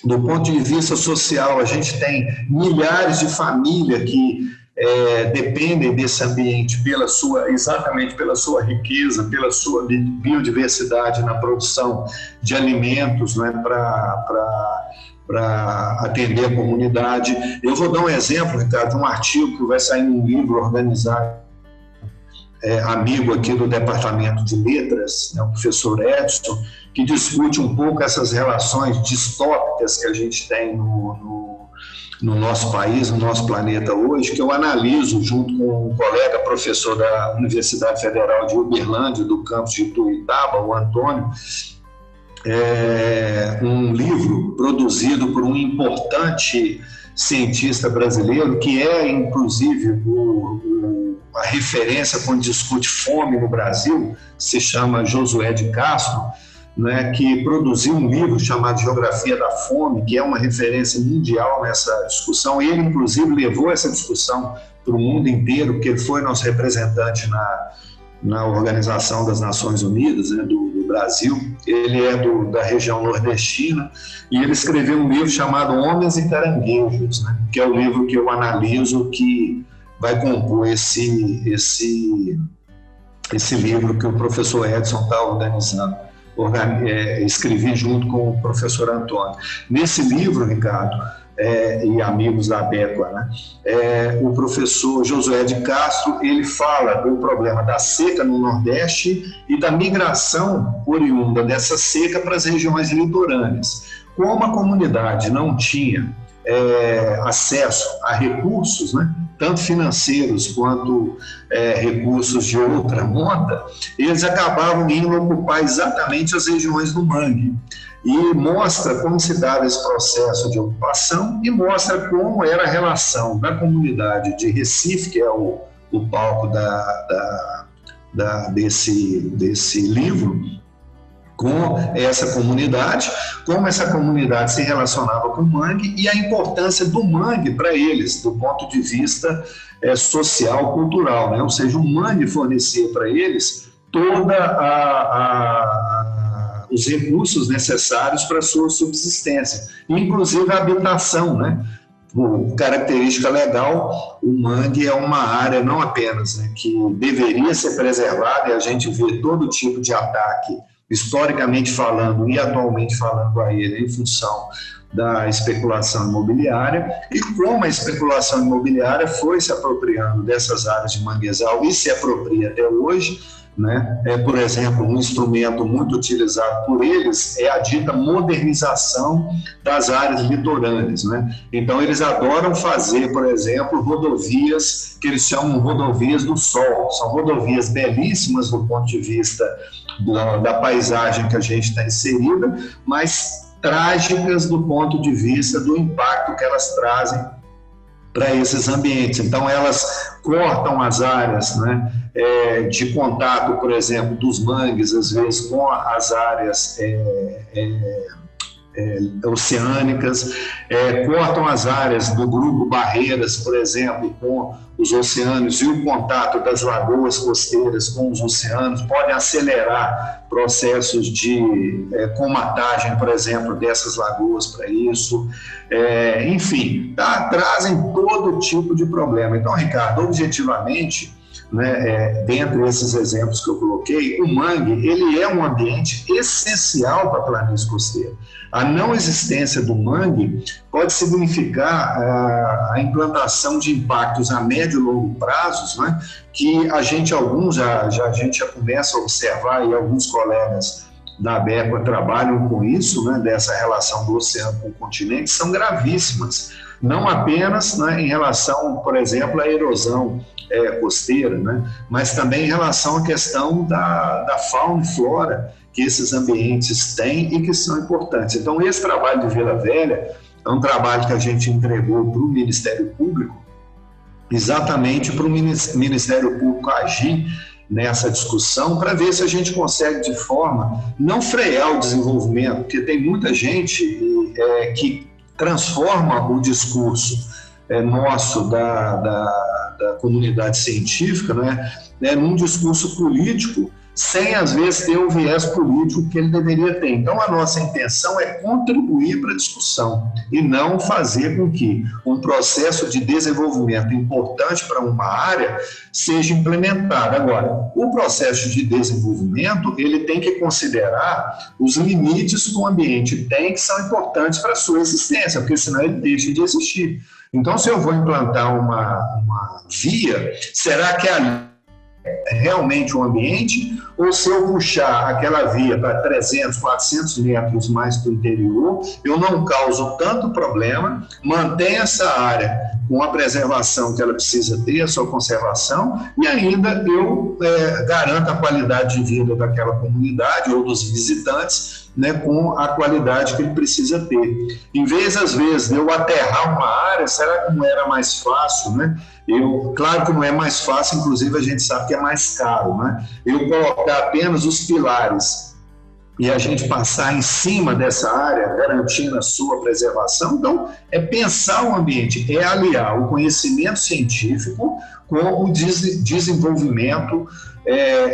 S2: Do ponto de vista social, a gente tem milhares de famílias que dependem desse ambiente exatamente pela sua riqueza, pela sua biodiversidade na produção de alimentos, né, para atender a comunidade. Eu vou dar um exemplo, Ricardo, de um artigo que vai sair num livro organizado, amigo aqui do Departamento de Letras, né, o professor Edson, que discute um pouco essas relações distópicas que a gente tem no nosso país, no nosso planeta hoje, que eu analiso junto com um colega professor da Universidade Federal de Uberlândia, do campus de Ituiutaba, o Antônio, um livro produzido por um importante cientista brasileiro, que inclusive, a referência quando discute fome no Brasil, se chama Josué de Castro, né, que produziu um livro chamado Geografia da Fome, que é uma referência mundial nessa discussão. Ele, inclusive, levou essa discussão para o mundo inteiro, porque ele foi nosso representante na Organização das Nações Unidas, né, do Brasil. Ele é da região nordestina e ele escreveu um livro chamado Homens e Caranguejos, né, que é o livro que eu analiso, que vai compor esse livro que o professor Edson está organizando. Escrevi junto com o professor Antônio. Nesse livro, Ricardo, e amigos da Becua, né, o professor Josué de Castro, ele fala do problema da seca no Nordeste e da migração oriunda dessa seca para as regiões litorâneas. Como a comunidade não tinha acesso a recursos, né, tanto financeiros quanto recursos de outra monta, eles acabavam indo ocupar exatamente as regiões do mangue. E mostra como se dava esse processo de ocupação e mostra como era a relação da comunidade de Recife, que é o palco desse livro, com essa comunidade, como essa comunidade se relacionava com o mangue e a importância do mangue para eles, do ponto de vista social, cultural, né? Ou seja, o mangue fornecia para eles os recursos necessários para a sua subsistência, inclusive a habitação, né? Por característica legal, o mangue é uma área não apenas, né, que deveria ser preservada, e a gente vê todo tipo de ataque, historicamente falando e atualmente falando a ele, em função da especulação imobiliária, e como a especulação imobiliária foi se apropriando dessas áreas de manguezal e se apropria até hoje, né? Por exemplo, um instrumento muito utilizado por eles é a dita modernização das áreas litorâneas, né? Então, eles adoram fazer, por exemplo, rodovias que eles chamam rodovias do sol. São rodovias belíssimas do ponto de vista da paisagem que a gente está inserida, mas trágicas do ponto de vista do impacto que elas trazem para esses ambientes. Então, elas cortam as áreas, né, de contato, por exemplo, dos mangues, às vezes, com as áreas oceânicas, cortam as áreas do grupo barreiras, por exemplo, com os oceanos, e o contato das lagoas costeiras com os oceanos podem acelerar processos de comatagem, por exemplo, dessas lagoas para isso. Enfim, trazem todo tipo de problema. Então, Ricardo, objetivamente, né, dentre esses exemplos que eu coloquei, o mangue ele é um ambiente essencial para a planície costeira. A não existência do mangue pode significar a implantação de impactos a médio e longo prazos, né, que a gente já começa a observar, e alguns colegas da ABECO trabalham com isso, né, dessa relação do oceano com o continente, são gravíssimas. Não apenas, né, em relação, por exemplo, à erosão costeira, né, mas também em relação à questão da fauna e flora que esses ambientes têm e que são importantes. Então, esse trabalho de Vila Velha é um trabalho que a gente entregou para o Ministério Público, exatamente para o Ministério Público agir nessa discussão, para ver se a gente consegue, de forma, não frear o desenvolvimento, porque tem muita gente que transforma o discurso nosso da comunidade científica, né, num discurso político, sem, às vezes, ter o viés político que ele deveria ter. Então, a nossa intenção é contribuir para a discussão e não fazer com que um processo de desenvolvimento importante para uma área seja implementado. Agora, o processo de desenvolvimento, ele tem que considerar os limites que o ambiente tem, que são importantes para a sua existência, porque senão ele deixa de existir. Então, se eu vou implantar uma via, será que realmente o ambiente, ou se eu puxar aquela via para 300, 400 metros mais para o interior, eu não causo tanto problema, mantenho essa área com a preservação que ela precisa ter, a sua conservação, e ainda eu garanto a qualidade de vida daquela comunidade ou dos visitantes, né, com a qualidade que ele precisa ter. Em vez, às vezes, de eu aterrar uma área, será que não era mais fácil, né? Claro que não é mais fácil, inclusive a gente sabe que é mais caro, né? Eu colocar apenas os pilares e a gente passar em cima dessa área, garantindo a sua preservação. Então, é pensar o ambiente, é aliar o conhecimento científico com o desenvolvimento.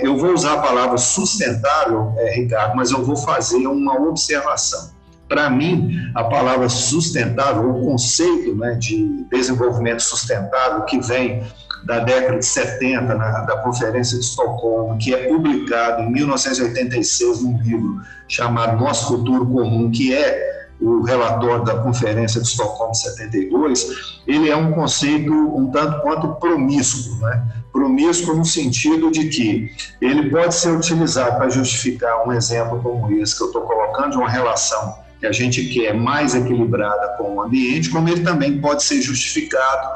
S2: Eu vou usar a palavra sustentável, Ricardo, mas eu vou fazer uma observação. Para mim, a palavra sustentável, o conceito, né, de desenvolvimento sustentável que vem da década de 70, da Conferência de Estocolmo, que é publicado em 1986 num livro chamado Nosso Futuro Comum, que é o relatório da Conferência de Estocolmo de 72, ele é um conceito um tanto quanto promíscuo, né? Promíscuo no sentido de que ele pode ser utilizado para justificar um exemplo como esse que eu estou colocando, de uma relação que a gente quer mais equilibrada com o ambiente, como ele também pode ser justificado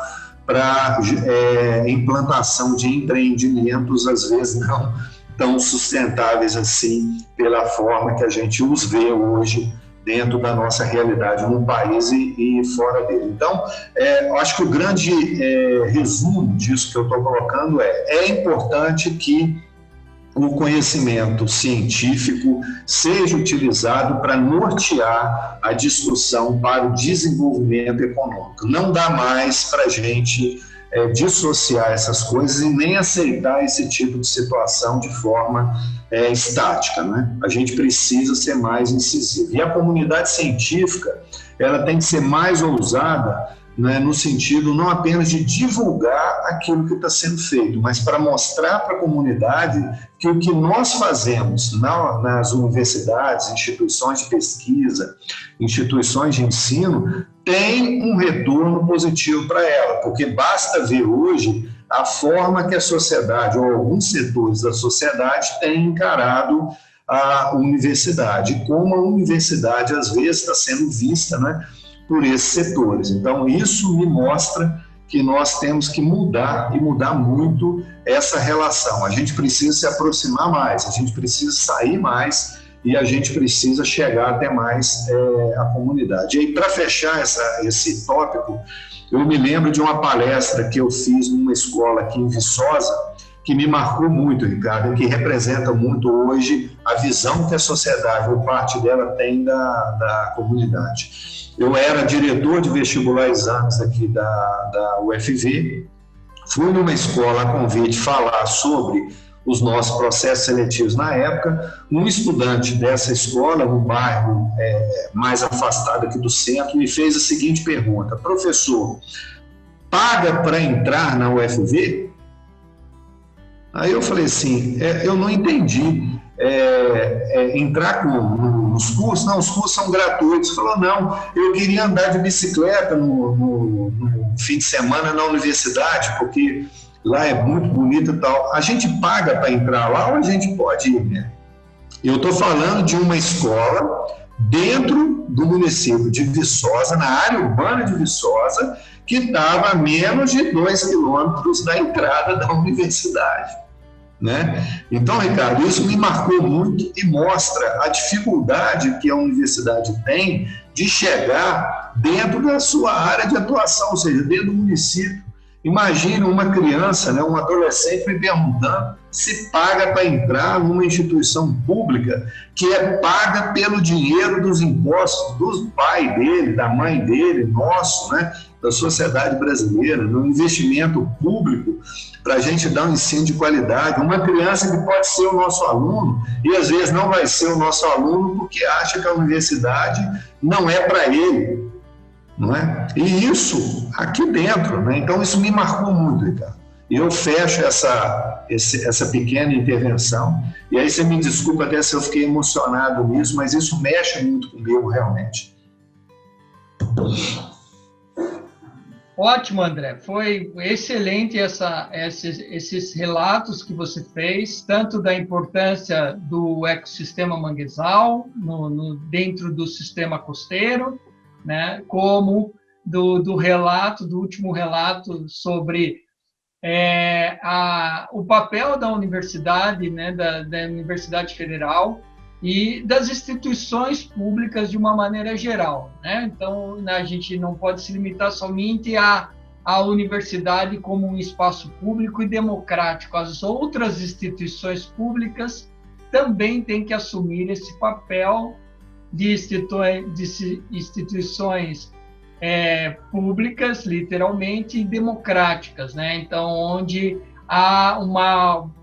S2: para implantação de empreendimentos, às vezes não tão sustentáveis assim, pela forma que a gente os vê hoje dentro da nossa realidade no país e fora dele. Então, eu acho que o grande resumo disso que eu estou colocando é importante que o conhecimento científico seja utilizado para nortear a discussão para o desenvolvimento econômico. Não dá mais para a gente dissociar essas coisas e nem aceitar esse tipo de situação de forma estática, né? A gente precisa ser mais incisivo. E a comunidade científica, ela tem que ser mais ousada né, no sentido não apenas de divulgar aquilo que está sendo feito, mas para mostrar para a comunidade que o que nós fazemos nas universidades, instituições de pesquisa, instituições de ensino, tem um retorno positivo para ela, porque basta ver hoje a forma que a sociedade, ou alguns setores da sociedade, têm encarado a universidade, como a universidade às vezes está sendo vista, né, por esses setores. Então, isso me mostra que nós temos que mudar, e mudar muito essa relação. A gente precisa se aproximar mais, a gente precisa sair mais e a gente precisa chegar até mais a comunidade. E aí, para fechar esse tópico, eu me lembro de uma palestra que eu fiz numa escola aqui em Viçosa, que me marcou muito, Ricardo, que representa muito hoje a visão que a sociedade, ou parte dela, tem da comunidade. Eu era diretor de vestibular e exames aqui da UFV, fui numa escola a convite falar sobre os nossos processos seletivos na época. Um estudante dessa escola, num bairro mais afastado aqui do centro, me fez a seguinte pergunta: professor, paga para entrar na UFV? Aí eu falei assim, eu não entendi, entrar nos cursos? Não, os cursos são gratuitos. Ele falou, não, eu queria andar de bicicleta no fim de semana na universidade, porque lá é muito bonito e tal. A gente paga para entrar lá ou a gente pode ir, né? Eu estou falando de uma escola dentro do município de Viçosa, na área urbana de Viçosa, que estava a menos de 2 quilômetros da entrada da universidade, né? Então, Ricardo, isso me marcou muito e mostra a dificuldade que a universidade tem de chegar dentro da sua área de atuação, ou seja, dentro do município. Imagine uma criança, né, um adolescente me perguntando se paga para entrar numa instituição pública que é paga pelo dinheiro dos impostos do pai dele, da mãe dele, nosso, né, da sociedade brasileira, no investimento público para a gente dar um ensino de qualidade. Uma criança que pode ser o nosso aluno e às vezes não vai ser o nosso aluno porque acha que a universidade não é para ele, não é? E isso aqui dentro, né? Então isso me marcou muito, Ricardo. E eu fecho essa pequena intervenção, e aí você me desculpa até se eu fiquei emocionado nisso, mas isso mexe muito comigo realmente.
S1: Ótimo, André. Foi excelente esses relatos que você fez, tanto da importância do ecossistema manguezal dentro do sistema costeiro, né, como do último relato sobre o papel da universidade, né, da Universidade Federal e das instituições públicas de uma maneira geral, né? Então, a gente não pode se limitar somente à universidade como um espaço público e democrático. As outras instituições públicas também têm que assumir esse papel de instituições públicas, literalmente, e democráticas, né? Então, onde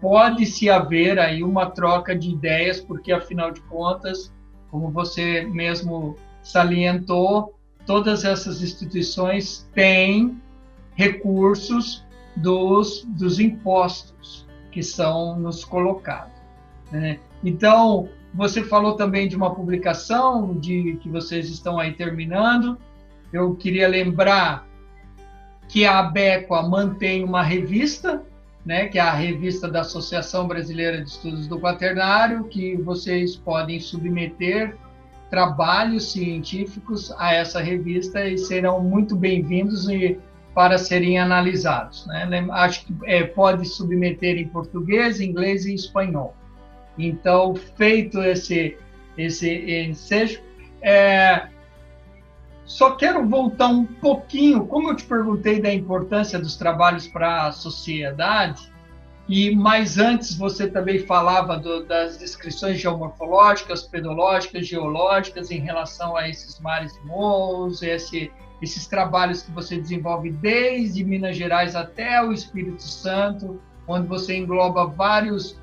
S1: pode-se haver aí uma troca de ideias, porque, afinal de contas, como você mesmo salientou, todas essas instituições têm recursos dos impostos que são nos colocados, né? Então, você falou também de uma publicação que vocês estão aí terminando. Eu queria lembrar que a ABECOA mantém uma revista, né, que é a revista da Associação Brasileira de Estudos do Quaternário, que vocês podem submeter trabalhos científicos a essa revista e serão muito bem-vindos para serem analisados, né? Acho que pode submeter em português, inglês e espanhol. Então, feito esse ensejo, só quero voltar um pouquinho, como eu te perguntei da importância dos trabalhos para a sociedade, mas antes você também falava das descrições geomorfológicas, pedológicas, geológicas em relação a esses mares e morros, esses trabalhos que você desenvolve desde Minas Gerais até o Espírito Santo, onde você engloba vários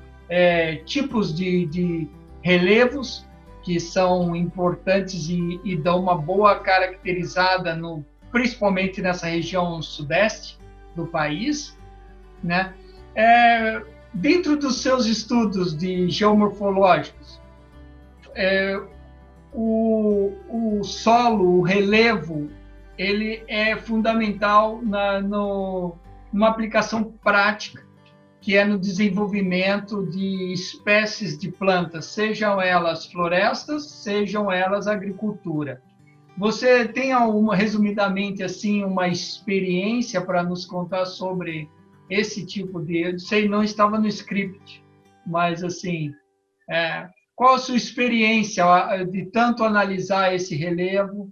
S1: tipos de relevos que são importantes e dão uma boa caracterizada principalmente nessa região sudeste do país, né? Dentro dos seus estudos de geomorfológicos, o solo, o relevo, ele é fundamental numa aplicação prática, que é no desenvolvimento de espécies de plantas, sejam elas florestas, sejam elas agricultura. Você tem resumidamente, assim, uma experiência para nos contar sobre esse tipo de... Eu sei, não estava no script, mas, assim, qual a sua experiência de tanto analisar esse relevo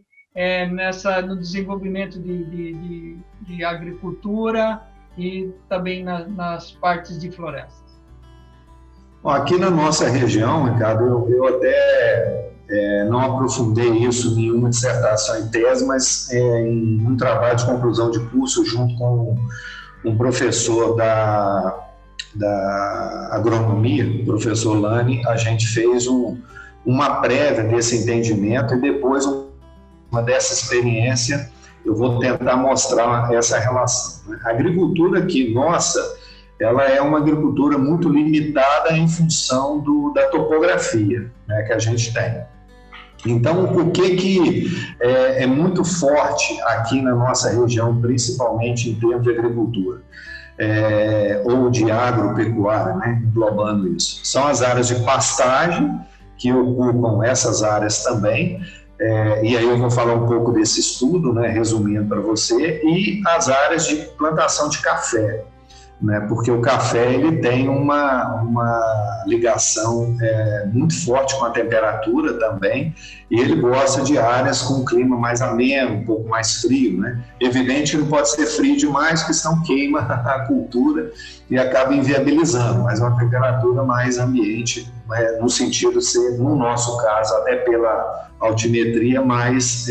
S1: no desenvolvimento de agricultura e também nas partes de florestas?
S2: Bom, aqui na nossa região, Ricardo, eu até não aprofundei isso em nenhuma dissertação em tese, mas em um trabalho de conclusão de curso junto com um professor da agronomia, o professor Lani, a gente fez uma prévia desse entendimento e depois uma dessa experiência eu vou tentar mostrar essa relação. A agricultura aqui, nossa, ela é uma agricultura muito limitada em função da topografia, né, que a gente tem. Então, o que é muito forte aqui na nossa região, principalmente em termos de agricultura, ou de agropecuária, né, englobando isso, são as áreas de pastagem, que ocupam essas áreas também, e aí eu vou falar um pouco desse estudo, né, resumindo para você, e as áreas de plantação de café, né, porque o café ele tem uma ligação muito forte com a temperatura também, e ele gosta de áreas com um clima mais ameno, um pouco mais frio, né? Evidente que não pode ser frio demais, porque senão queima a cultura e acaba inviabilizando, mas uma temperatura mais ambiente, no sentido de ser, no nosso caso, até pela altimetria, mais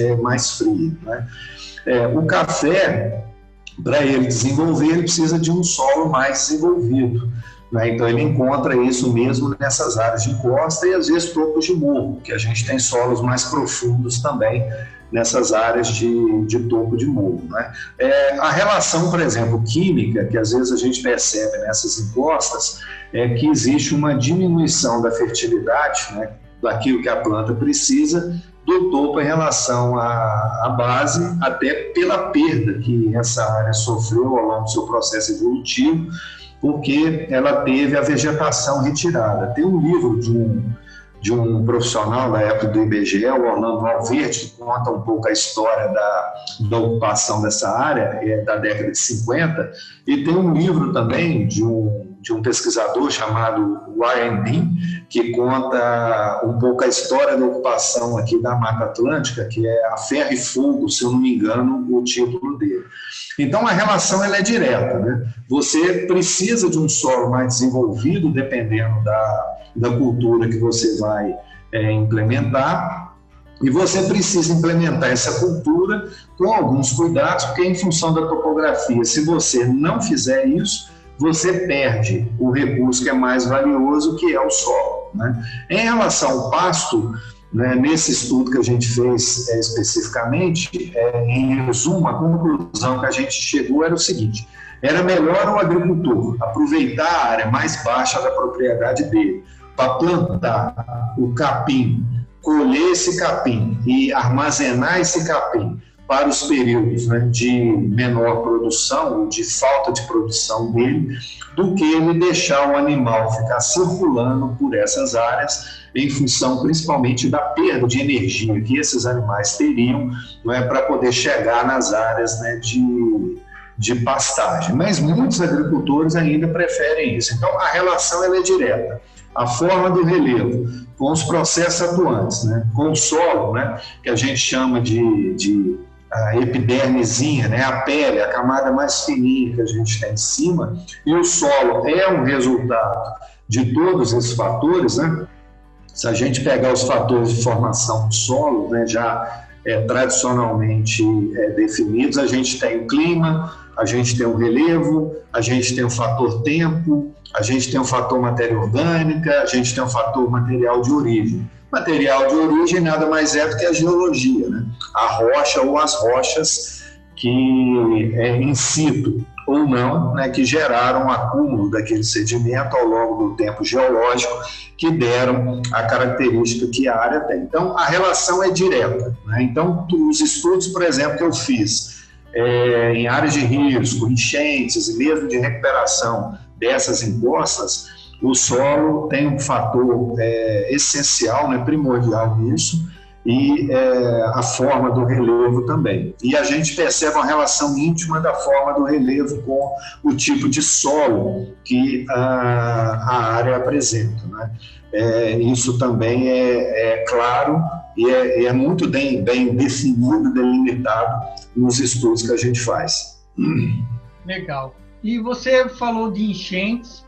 S2: fria, né? O café, para ele desenvolver, ele precisa de um solo mais desenvolvido, né? Então ele encontra isso mesmo nessas áreas de costa e às vezes topos de morro, que a gente tem solos mais profundos também nessas áreas de topo de morro, né? A relação, por exemplo, química, que às vezes a gente percebe nessas encostas, é que existe uma diminuição da fertilidade, né, daquilo que a planta precisa, do topo em relação à base, até pela perda que essa área sofreu ao longo do seu processo evolutivo, porque ela teve a vegetação retirada. Tem um livro de um profissional da época do IBGE, o Orlando Valverde, que conta um pouco a história da ocupação dessa área, da década de 50, e tem um livro também de um pesquisador chamado Warren Bean, que conta um pouco a história da ocupação aqui da Mata Atlântica, que é A Ferro e Fogo, se eu não me engano, o título dele. Então, a relação ela é direta, né? Você precisa de um solo mais desenvolvido, dependendo da cultura que você vai implementar, e você precisa implementar essa cultura com alguns cuidados, porque em função da topografia, se você não fizer isso, você perde o recurso que é mais valioso, que é o solo, né? Em relação ao pasto, né, nesse estudo que a gente fez especificamente, em resumo, a conclusão que a gente chegou era o seguinte: era melhor o agricultor aproveitar a área mais baixa da propriedade dele para plantar o capim, colher esse capim e armazenar esse capim para os períodos, né, de menor produção, ou de falta de produção dele, do que ele deixar o animal ficar circulando por essas áreas em função principalmente da perda de energia que esses animais teriam, né, para poder chegar nas áreas, né, de pastagem. Mas muitos agricultores ainda preferem isso. Então, a relação ela é direta. A forma do relevo com os processos atuantes, né, com o solo, né, que a gente chama de a epidermezinha, né, a pele, a camada mais fininha que a gente tem em cima, e o solo é um resultado de todos esses fatores, né? Se a gente pegar os fatores de formação do solo, né, já tradicionalmente definidos, a gente tem o clima, a gente tem o relevo, a gente tem o fator tempo, a gente tem o fator matéria orgânica, a gente tem o fator material de origem. Material de origem nada mais é do que a geologia, né? A rocha ou as rochas que é in situ ou não, né, que geraram um acúmulo daquele sedimento ao longo do tempo geológico, que deram a característica que a área tem. Então, a relação é direta, né? Então, os estudos, por exemplo, que eu fiz em áreas de risco, enchentes e mesmo de recuperação dessas encostas, o solo tem um fator essencial, né, primordial nisso, e a forma do relevo também. E a gente percebe uma relação íntima da forma do relevo com o tipo de solo que a área apresenta, né? Isso também é claro e é muito bem definido, delimitado nos estudos que a gente faz.
S1: Legal. E você falou de enchentes,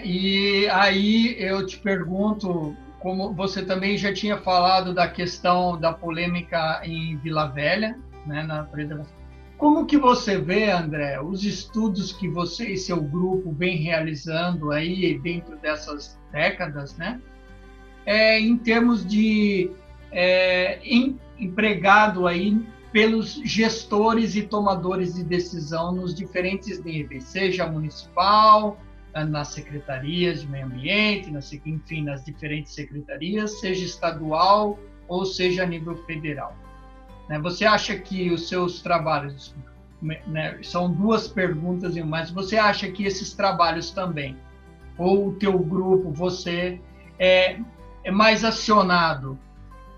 S1: e aí eu te pergunto, como você também já tinha falado da questão da polêmica em Vila Velha, né, na preservação. Como que você vê, André, os estudos que você e seu grupo vem realizando aí dentro dessas décadas, né, em termos de empregado aí pelos gestores e tomadores de decisão nos diferentes níveis, seja municipal, nas secretarias de meio ambiente, enfim, nas diferentes secretarias, seja estadual ou seja a nível federal. Você acha que os seus trabalhos, né, são duas perguntas, mas você acha que esses trabalhos também, ou o teu grupo, você é mais acionado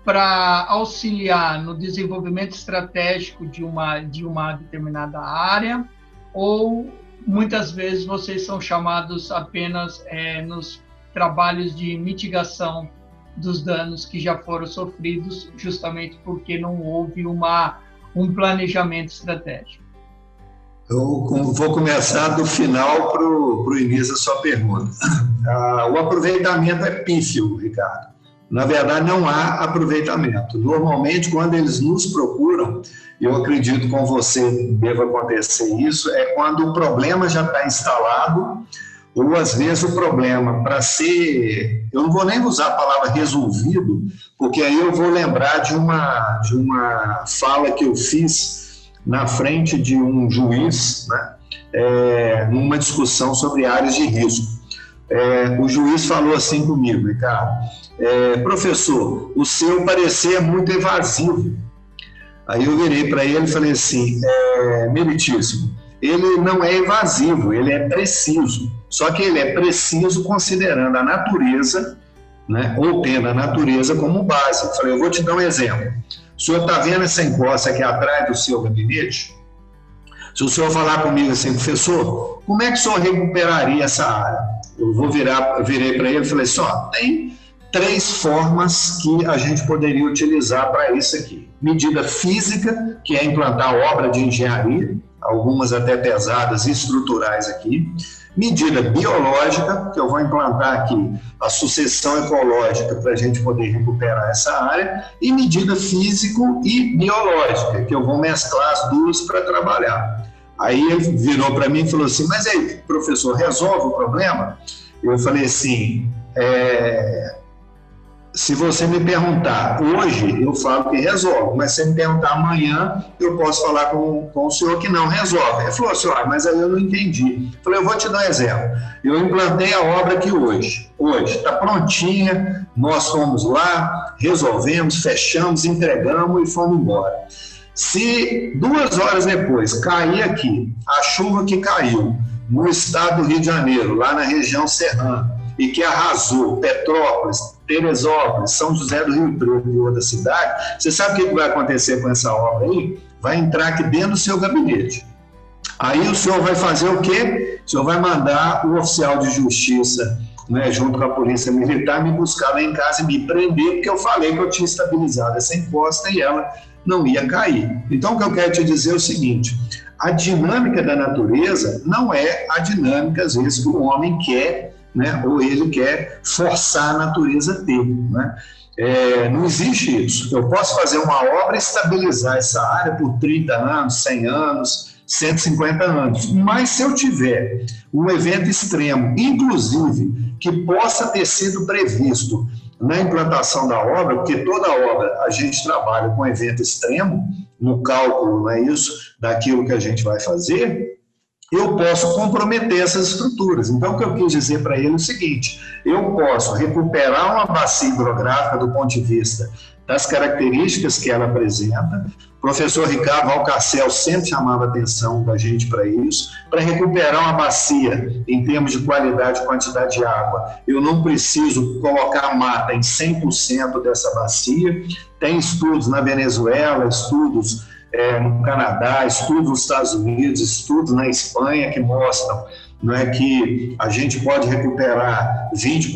S1: para auxiliar no desenvolvimento estratégico de uma determinada área, ou muitas vezes vocês são chamados apenas nos trabalhos de mitigação dos danos que já foram sofridos, justamente porque não houve um planejamento estratégico?
S2: Eu vou começar do final para o início da sua pergunta. O aproveitamento é pífio, Ricardo. Na verdade, não há aproveitamento. Normalmente, quando eles nos procuram, eu acredito com você deva acontecer isso, é quando o problema já está instalado, ou às vezes o problema para ser... Eu não vou nem usar a palavra resolvido, porque aí eu vou lembrar de uma fala que eu fiz na frente de um juiz, né, numa discussão sobre áreas de risco. O juiz falou assim comigo, Ricardo, professor, o seu parecer é muito evasivo. Aí eu virei para ele e falei assim, meritíssimo, ele não é evasivo, ele é preciso. Só que ele é preciso considerando a natureza, né, ou tendo a natureza como base. Eu falei, eu vou te dar um exemplo. O senhor está vendo essa encosta aqui atrás do seu gabinete? Se o senhor falar comigo assim, professor, como é que o senhor recuperaria essa área? Eu virei para ele e falei, só tem 3 formas que a gente poderia utilizar para isso aqui. Medida física, que é implantar obra de engenharia, algumas até pesadas e estruturais aqui. Medida biológica, que eu vou implantar aqui a sucessão ecológica para a gente poder recuperar essa área. E medida físico e biológica, que eu vou mesclar as duas para trabalhar. Aí ele virou para mim e falou assim, mas aí, professor, resolve o problema? Eu falei assim, se você me perguntar hoje, eu falo que resolve, mas se me perguntar amanhã, eu posso falar com o senhor que não resolve. Ele falou assim, mas aí eu não entendi. Eu falei, eu vou te dar um exemplo. Eu implantei a obra aqui hoje está prontinha, nós fomos lá, resolvemos, fechamos, entregamos e fomos embora. Se 2 horas depois cair aqui a chuva que caiu no estado do Rio de Janeiro, lá na região serrana, e que arrasou Petrópolis, Teresópolis, São José do Rio Preto e outra cidade, você sabe o que vai acontecer com essa obra aí? Vai entrar aqui dentro do seu gabinete. Aí o senhor vai fazer o quê? O senhor vai mandar o oficial de justiça, né, junto com a polícia militar, me buscar lá em casa e me prender, porque eu falei que eu tinha estabilizado essa encosta e ela não ia cair. Então, o que eu quero te dizer é o seguinte, a dinâmica da natureza não é a dinâmica, às vezes, que o homem quer, né, ou ele quer forçar a natureza a ter, né? Não existe isso. Eu posso fazer uma obra e estabilizar essa área por 30 anos, 100 anos, 150 anos, mas se eu tiver um evento extremo, inclusive, que possa ter sido previsto na implantação da obra, porque toda obra a gente trabalha com evento extremo, no cálculo, não é isso, daquilo que a gente vai fazer, eu posso comprometer essas estruturas. Então, o que eu quis dizer para ele é o seguinte: eu posso recuperar uma bacia hidrográfica do ponto de vista das características que ela apresenta. O professor Ricardo Valcarcel sempre chamava atenção da gente para isso. Para recuperar uma bacia em termos de qualidade e quantidade de água, eu não preciso colocar mata em 100% dessa bacia. Tem estudos na Venezuela, estudos no Canadá, estudos nos Estados Unidos, estudos na Espanha que mostram, não é, que a gente pode recuperar 20%,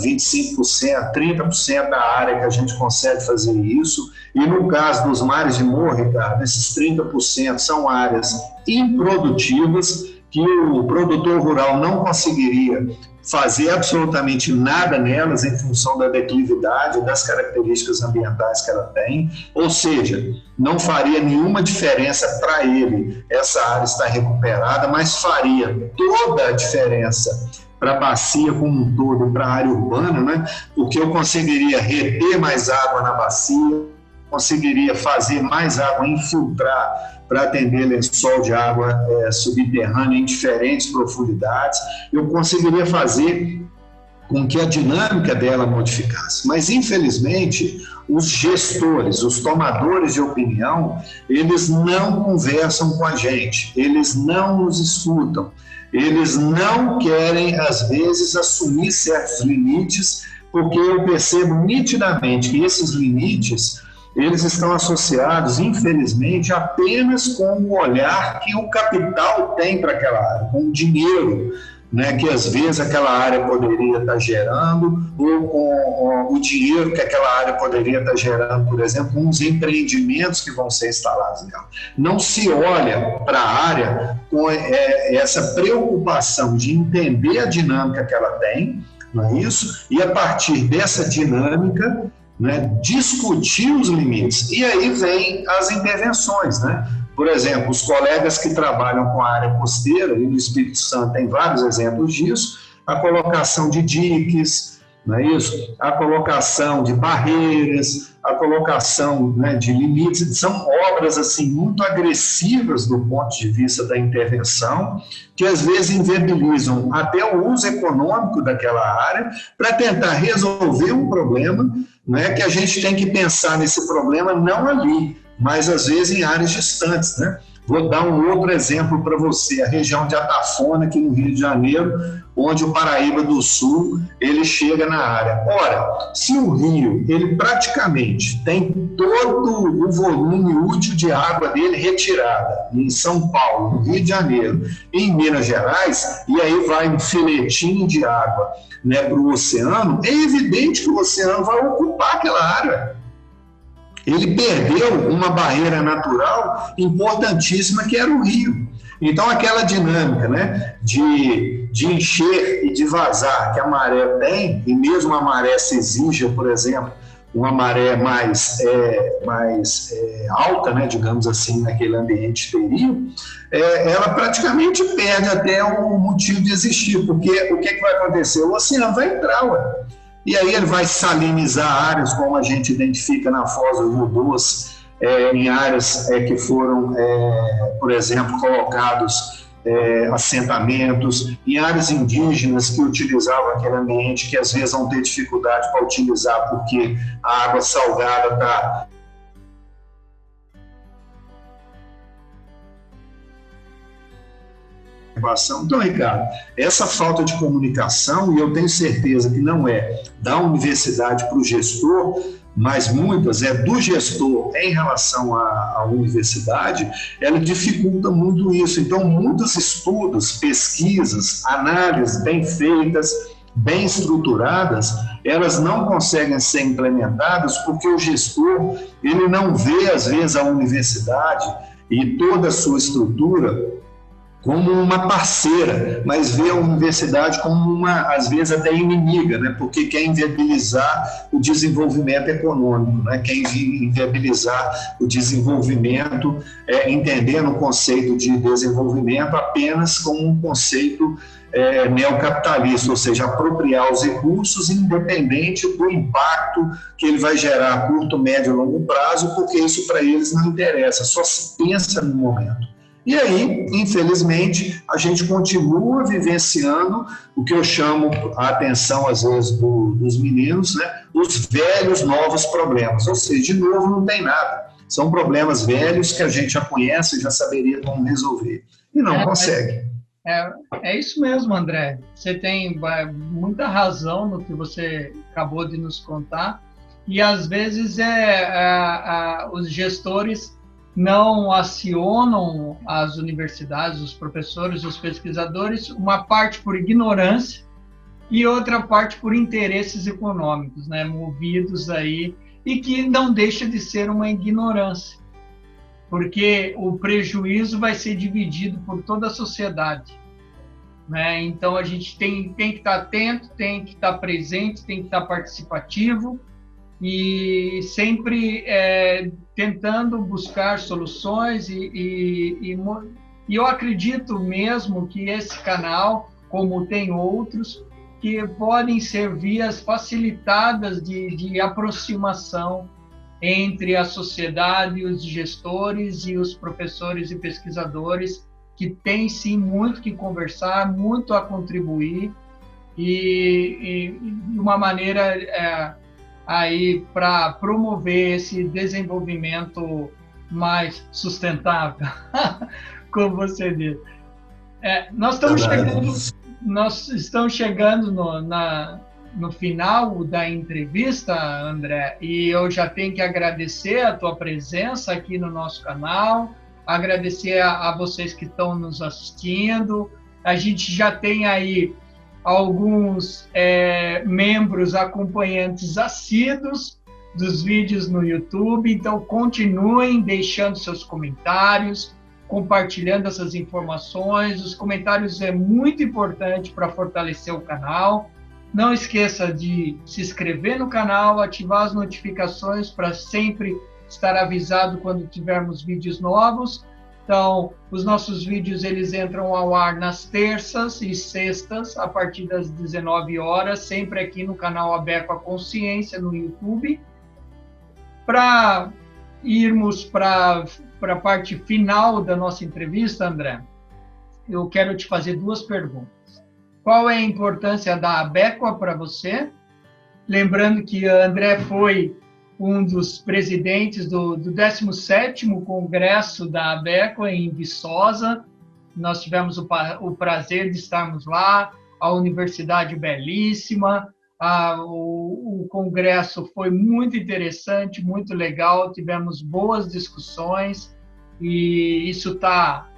S2: 25%, 30% da área que a gente consegue fazer isso. E no caso dos mares de Moura, Ricardo, esses 30% são áreas improdutivas que o produtor rural não conseguiria fazer absolutamente nada nelas em função da declividade, das características ambientais que ela tem, ou seja, não faria nenhuma diferença para ele essa área estar recuperada, mas faria toda a diferença para a bacia como um todo, para a área urbana, né? Porque eu conseguiria reter mais água na bacia, conseguiria fazer mais água infiltrar para atender lençol de água subterrânea em diferentes profundidades, eu conseguiria fazer com que a dinâmica dela modificasse. Mas, infelizmente, os gestores, os tomadores de opinião, eles não conversam com a gente, eles não nos escutam, eles não querem, às vezes, assumir certos limites, porque eu percebo nitidamente que esses limites eles estão associados, infelizmente, apenas com o olhar que o capital tem para aquela área, com o dinheiro, né, que às vezes aquela área poderia estar gerando, ou com o dinheiro que aquela área poderia estar gerando, por exemplo, com os empreendimentos que vão ser instalados nela. Não se olha para a área com essa preocupação de entender a dinâmica que ela tem, não é isso? E a partir dessa dinâmica, né, discutir os limites. E aí vem as intervenções, né? Por exemplo, os colegas que trabalham com a área costeira, e no Espírito Santo tem vários exemplos disso, a colocação de diques, não é isso? A colocação de barreiras, a colocação, né, de limites, são obras assim muito agressivas do ponto de vista da intervenção, que às vezes inviabilizam até o uso econômico daquela área para tentar resolver um problema, né, que a gente tem que pensar nesse problema não ali, mas às vezes em áreas distantes, né? Vou dar um outro exemplo para você, a região de Atafona, aqui no Rio de Janeiro, onde o Paraíba do Sul, ele chega na área. Ora, se o rio, ele praticamente tem todo o volume útil de água dele retirada em São Paulo, no Rio de Janeiro, em Minas Gerais, e aí vai um filetinho de água, né, para o oceano, é evidente que o oceano vai ocupar aquela área. Ele perdeu uma barreira natural importantíssima, que era o rio. Então, aquela dinâmica, né, de encher e de vazar que a maré tem, e mesmo a maré se exija, por exemplo, uma maré mais alta, né, digamos assim, naquele ambiente frio, ela praticamente perde até o motivo de existir, porque o que vai acontecer? O oceano vai entrar, ué. E aí ele vai salinizar áreas, como a gente identifica na Foz do Rio Doce, em áreas que foram, por exemplo, colocados assentamentos, em áreas indígenas que utilizavam aquele ambiente, que às vezes vão ter dificuldade para utilizar, porque a água salgada está... Então, Ricardo, essa falta de comunicação, e eu tenho certeza que não é da universidade para o gestor, mas muitas é do gestor em relação à universidade, ela dificulta muito isso. Então, muitos estudos, pesquisas, análises bem feitas, bem estruturadas, elas não conseguem ser implementadas porque o gestor, ele não vê, às vezes, a universidade e toda a sua estrutura como uma parceira, mas vê a universidade como uma, às vezes, até inimiga, né? Porque quer inviabilizar o desenvolvimento econômico, né? Quer inviabilizar o desenvolvimento, entendendo o conceito de desenvolvimento apenas como um conceito neocapitalista, ou seja, apropriar os recursos independente do impacto que ele vai gerar a curto, médio e longo prazo, porque isso para eles não interessa, só se pensa no momento. E aí, infelizmente, a gente continua vivenciando o que eu chamo a atenção, às vezes, dos meninos, né? Os velhos novos problemas. Ou seja, de novo, não tem nada. São problemas velhos que a gente já conhece e já saberia como resolver. E não consegue.
S1: É isso mesmo, André. Você tem muita razão no que você acabou de nos contar. E, às vezes, os gestores não acionam as universidades, os professores, os pesquisadores, uma parte por ignorância e outra parte por interesses econômicos, né, movidos aí, e que não deixa de ser uma ignorância, porque o prejuízo vai ser dividido por toda a sociedade, né? Então a gente tem que estar atento, tem que estar presente, tem que estar participativo, e sempre tentando buscar soluções e eu acredito mesmo que esse canal, como tem outros, que podem ser vias facilitadas de aproximação entre a sociedade, os gestores e os professores e pesquisadores, que têm sim muito que conversar, muito a contribuir e de uma maneira aí para promover esse desenvolvimento mais sustentável, como você disse. Nós estamos chegando no final da entrevista, André, e eu já tenho que agradecer a tua presença aqui no nosso canal, agradecer a vocês que estão nos assistindo. A gente já tem aí alguns membros acompanhantes assíduos dos vídeos no YouTube, então continuem deixando seus comentários, compartilhando essas informações. Os comentários é muito importante para fortalecer o canal. Não esqueça de se inscrever no canal, ativar as notificações para sempre estar avisado quando tivermos vídeos novos. Então, os nossos vídeos eles entram ao ar nas terças e sextas, a partir das 19 horas, sempre aqui no canal Abeco a Consciência, no YouTube. Para irmos para a parte final da nossa entrevista, André, eu quero te fazer duas perguntas. Qual é a importância da Abeco para você? Lembrando que André foi um dos presidentes do 17º Congresso da Abeco em Viçosa. Nós tivemos o prazer de estarmos lá, a universidade belíssima, o congresso foi muito interessante, muito legal, tivemos boas discussões, e isso está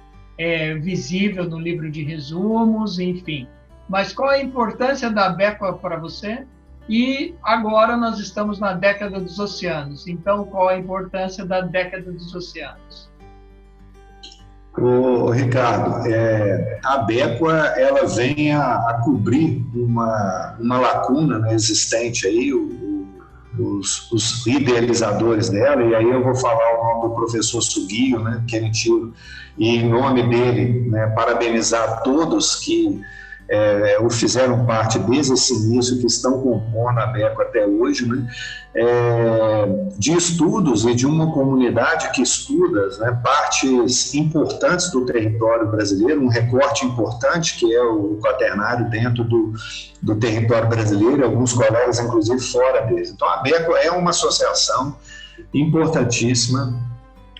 S1: visível no livro de resumos, enfim. Mas qual a importância da Abeco para você? E agora nós estamos na década dos oceanos. Então, qual a importância da década dos oceanos?
S2: Ricardo, a Abeco ela vem a cobrir uma lacuna, né, existente aí, os idealizadores dela, e aí eu vou falar o nome do professor Suguio, né, Kenitiro, e em nome dele, né, parabenizar todos que ou fizeram parte desde esse início, que estão compondo a Abeco até hoje, né, de estudos e de uma comunidade que estuda, né, partes importantes do território brasileiro, um recorte importante que é o quaternário dentro do território brasileiro, e alguns colegas, inclusive, fora dele. Então, a Abeco é uma associação importantíssima.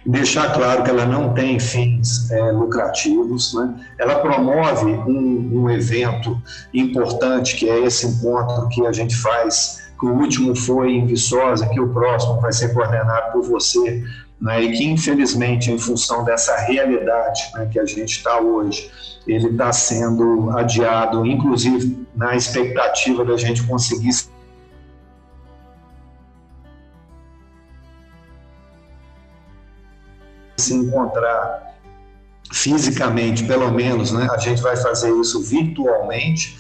S2: Deixar claro que ela não tem fins lucrativos, né? Ela promove um evento importante, que é esse encontro que a gente faz, que o último foi em Viçosa, que o próximo vai ser coordenado por você, né? E que, infelizmente, em função dessa realidade, né, que a gente está hoje, ele está sendo adiado, inclusive na expectativa da gente conseguir se encontrar fisicamente, pelo menos, né? A gente vai fazer isso virtualmente.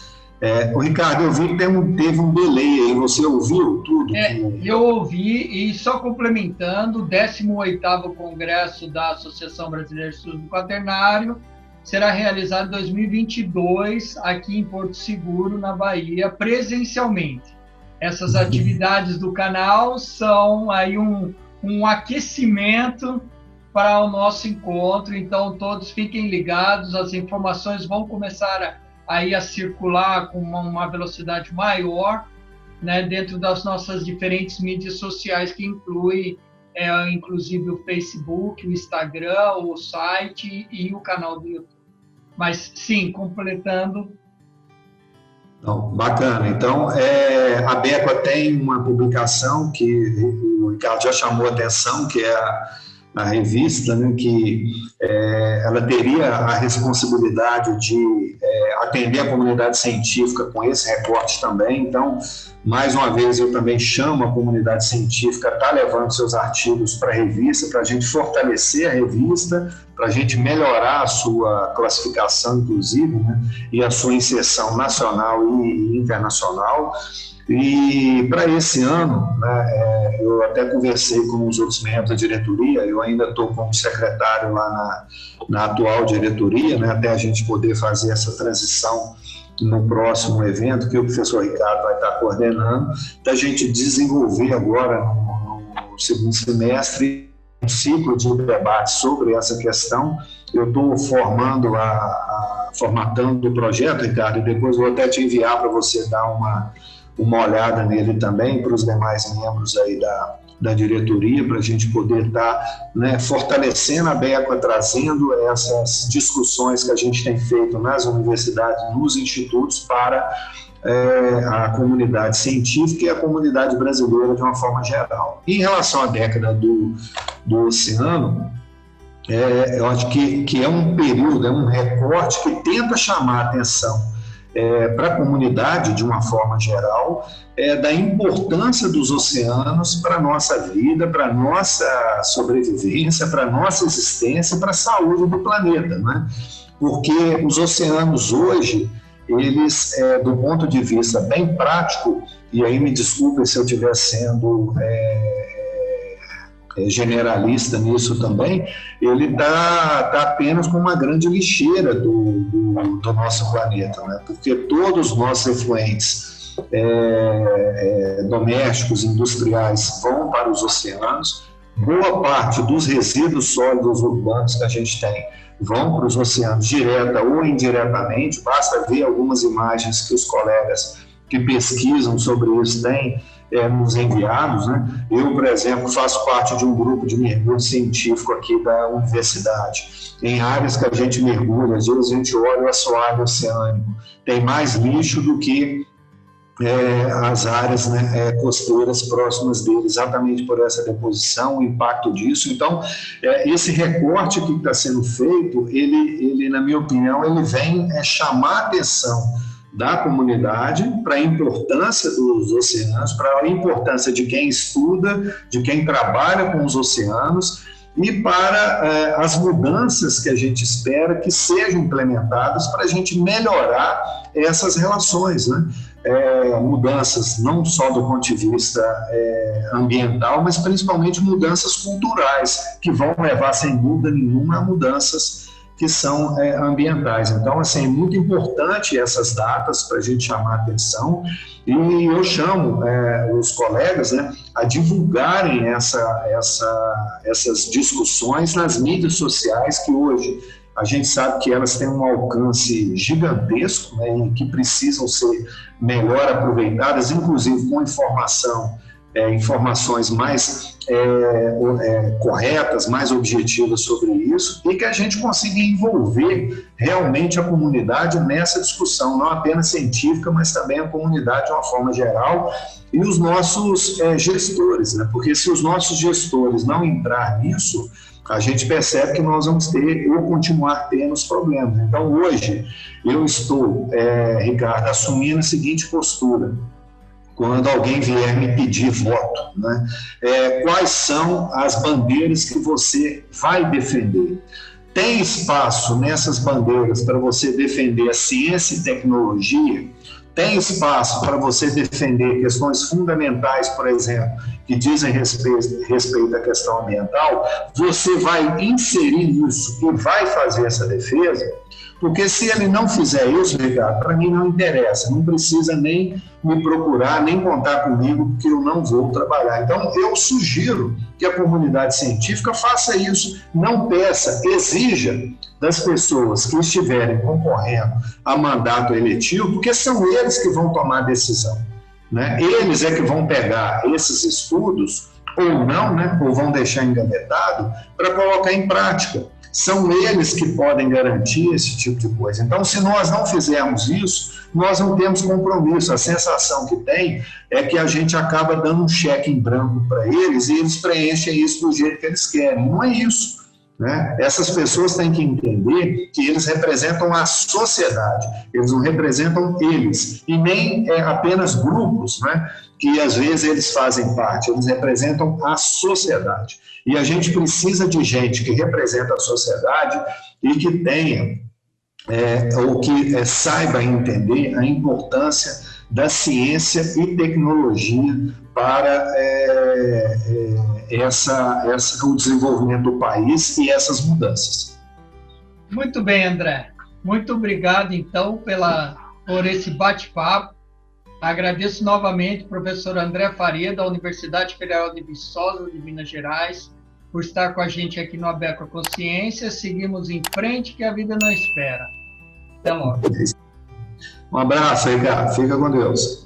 S2: O Ricardo, eu vi que teve um delay aí, você ouviu tudo?
S1: Eu ouvi, e só complementando, o 18º Congresso da Associação Brasileira de Estudos do Quaternário será realizado em 2022, aqui em Porto Seguro, na Bahia, presencialmente. Essas atividades do canal são aí um aquecimento para o nosso encontro, então todos fiquem ligados, as informações vão começar a circular com uma velocidade maior, né, dentro das nossas diferentes mídias sociais, que inclui, inclusive, o Facebook, o Instagram, o site e o canal do YouTube. Mas, sim, completando.
S2: Então, bacana. Então, a Becua tem uma publicação que o Ricardo já chamou a atenção, que é a revista, né, que ela teria a responsabilidade de atender a comunidade científica com esse recorte também. Então, mais uma vez, eu também chamo a comunidade científica a estar levando seus artigos para a revista, para a gente fortalecer a revista, para a gente melhorar a sua classificação, inclusive, né, e a sua inserção nacional e internacional. E para esse ano, né, eu até conversei com os outros membros da diretoria, eu ainda estou como secretário lá na atual diretoria, né, até a gente poder fazer essa transição no próximo evento, que o professor Ricardo vai estar coordenando, da gente desenvolver agora, no segundo semestre, um ciclo de debate sobre essa questão. Eu estou formatando o projeto, Ricardo, e depois vou até te enviar para você dar uma olhada nele também, para os demais membros aí da diretoria, para a gente poder estar, né, fortalecendo a Becua, trazendo essas discussões que a gente tem feito nas universidades, nos institutos, para a comunidade científica e a comunidade brasileira de uma forma geral. Em relação à década do oceano, eu acho que é um período, é um recorte que tenta chamar a atenção para a comunidade, de uma forma geral, da importância dos oceanos para a nossa vida, para a nossa sobrevivência, para a nossa existência, para a saúde do planeta, né? Porque os oceanos hoje, eles, do ponto de vista bem prático, e aí me desculpem se eu estiver sendo generalista nisso também, ele está apenas com uma grande lixeira do nosso planeta, né? Porque todos os nossos efluentes domésticos, industriais, vão para os oceanos, boa parte dos resíduos sólidos urbanos que a gente tem vão para os oceanos direta ou indiretamente. Basta ver algumas imagens que os colegas que pesquisam sobre isso têm nos enviados, né? Eu, por exemplo, faço parte de um grupo de mergulho científico aqui da universidade. Em áreas que a gente mergulha, às vezes a gente olha o assoalho oceânico, tem mais lixo do que as áreas, né, costeiras próximas dele, exatamente por essa deposição, o impacto disso. Então, esse recorte que está sendo feito, ele, na minha opinião, ele vem chamar a atenção da comunidade para a importância dos oceanos, para a importância de quem estuda, de quem trabalha com os oceanos, e para as mudanças que a gente espera que sejam implementadas para a gente melhorar essas relações, né? Mudanças não só do ponto de vista ambiental, mas principalmente mudanças culturais, que vão levar, sem dúvida nenhuma, a mudanças que são ambientais. Então, assim, é muito importante essas datas para a gente chamar a atenção, e eu chamo os colegas, né, a divulgarem essas discussões nas mídias sociais, que hoje a gente sabe que elas têm um alcance gigantesco, né, e que precisam ser melhor aproveitadas, inclusive com informações mais corretas, mais objetivas sobre isso, e que a gente consiga envolver realmente a comunidade nessa discussão, não apenas científica, mas também a comunidade de uma forma geral, e os nossos gestores, né? Porque se os nossos gestores não entrar nisso, a gente percebe que nós vamos ter ou continuar tendo os problemas. Então, hoje, eu estou, Ricardo, assumindo a seguinte postura: quando alguém vier me pedir voto, né, quais são as bandeiras que você vai defender? tem espaço nessas bandeiras para você defender a ciência e tecnologia, tem espaço para você defender questões fundamentais, por exemplo, que dizem respeito à questão ambiental, você vai inserir isso e vai fazer essa defesa, porque se ele não fizer isso, Ricardo, para mim não interessa, não precisa nem me procurar, nem contar comigo, porque eu não vou trabalhar. Então, eu sugiro que a comunidade científica faça isso, não peça, exija das pessoas que estiverem concorrendo a mandato eletivo, porque são eles que vão tomar a decisão, né? Eles é que vão pegar esses estudos, ou não, né? Ou vão deixar engavetado, para colocar em prática. São eles que podem garantir esse tipo de coisa. Então, se nós não fizermos isso, nós não temos compromisso. A sensação que tem é que a gente acaba dando um cheque em branco para eles e eles preenchem isso do jeito que eles querem. Não é isso, né? Essas pessoas têm que entender que eles representam a sociedade, eles não representam eles, e nem apenas grupos, né, que às vezes eles fazem parte, eles representam a sociedade. E a gente precisa de gente que representa a sociedade e que tenha, ou que saiba entender a importância da ciência e tecnologia para o desenvolvimento do país e essas mudanças.
S1: Muito bem, André. Muito obrigado, então, por esse bate-papo. Agradeço novamente ao professor André Faria, da Universidade Federal de Viçosa, de Minas Gerais, por estar com a gente aqui no Aberto à Consciência. Seguimos em frente, que a vida não espera. Até logo.
S2: Um abraço, Ricardo. Fica com Deus.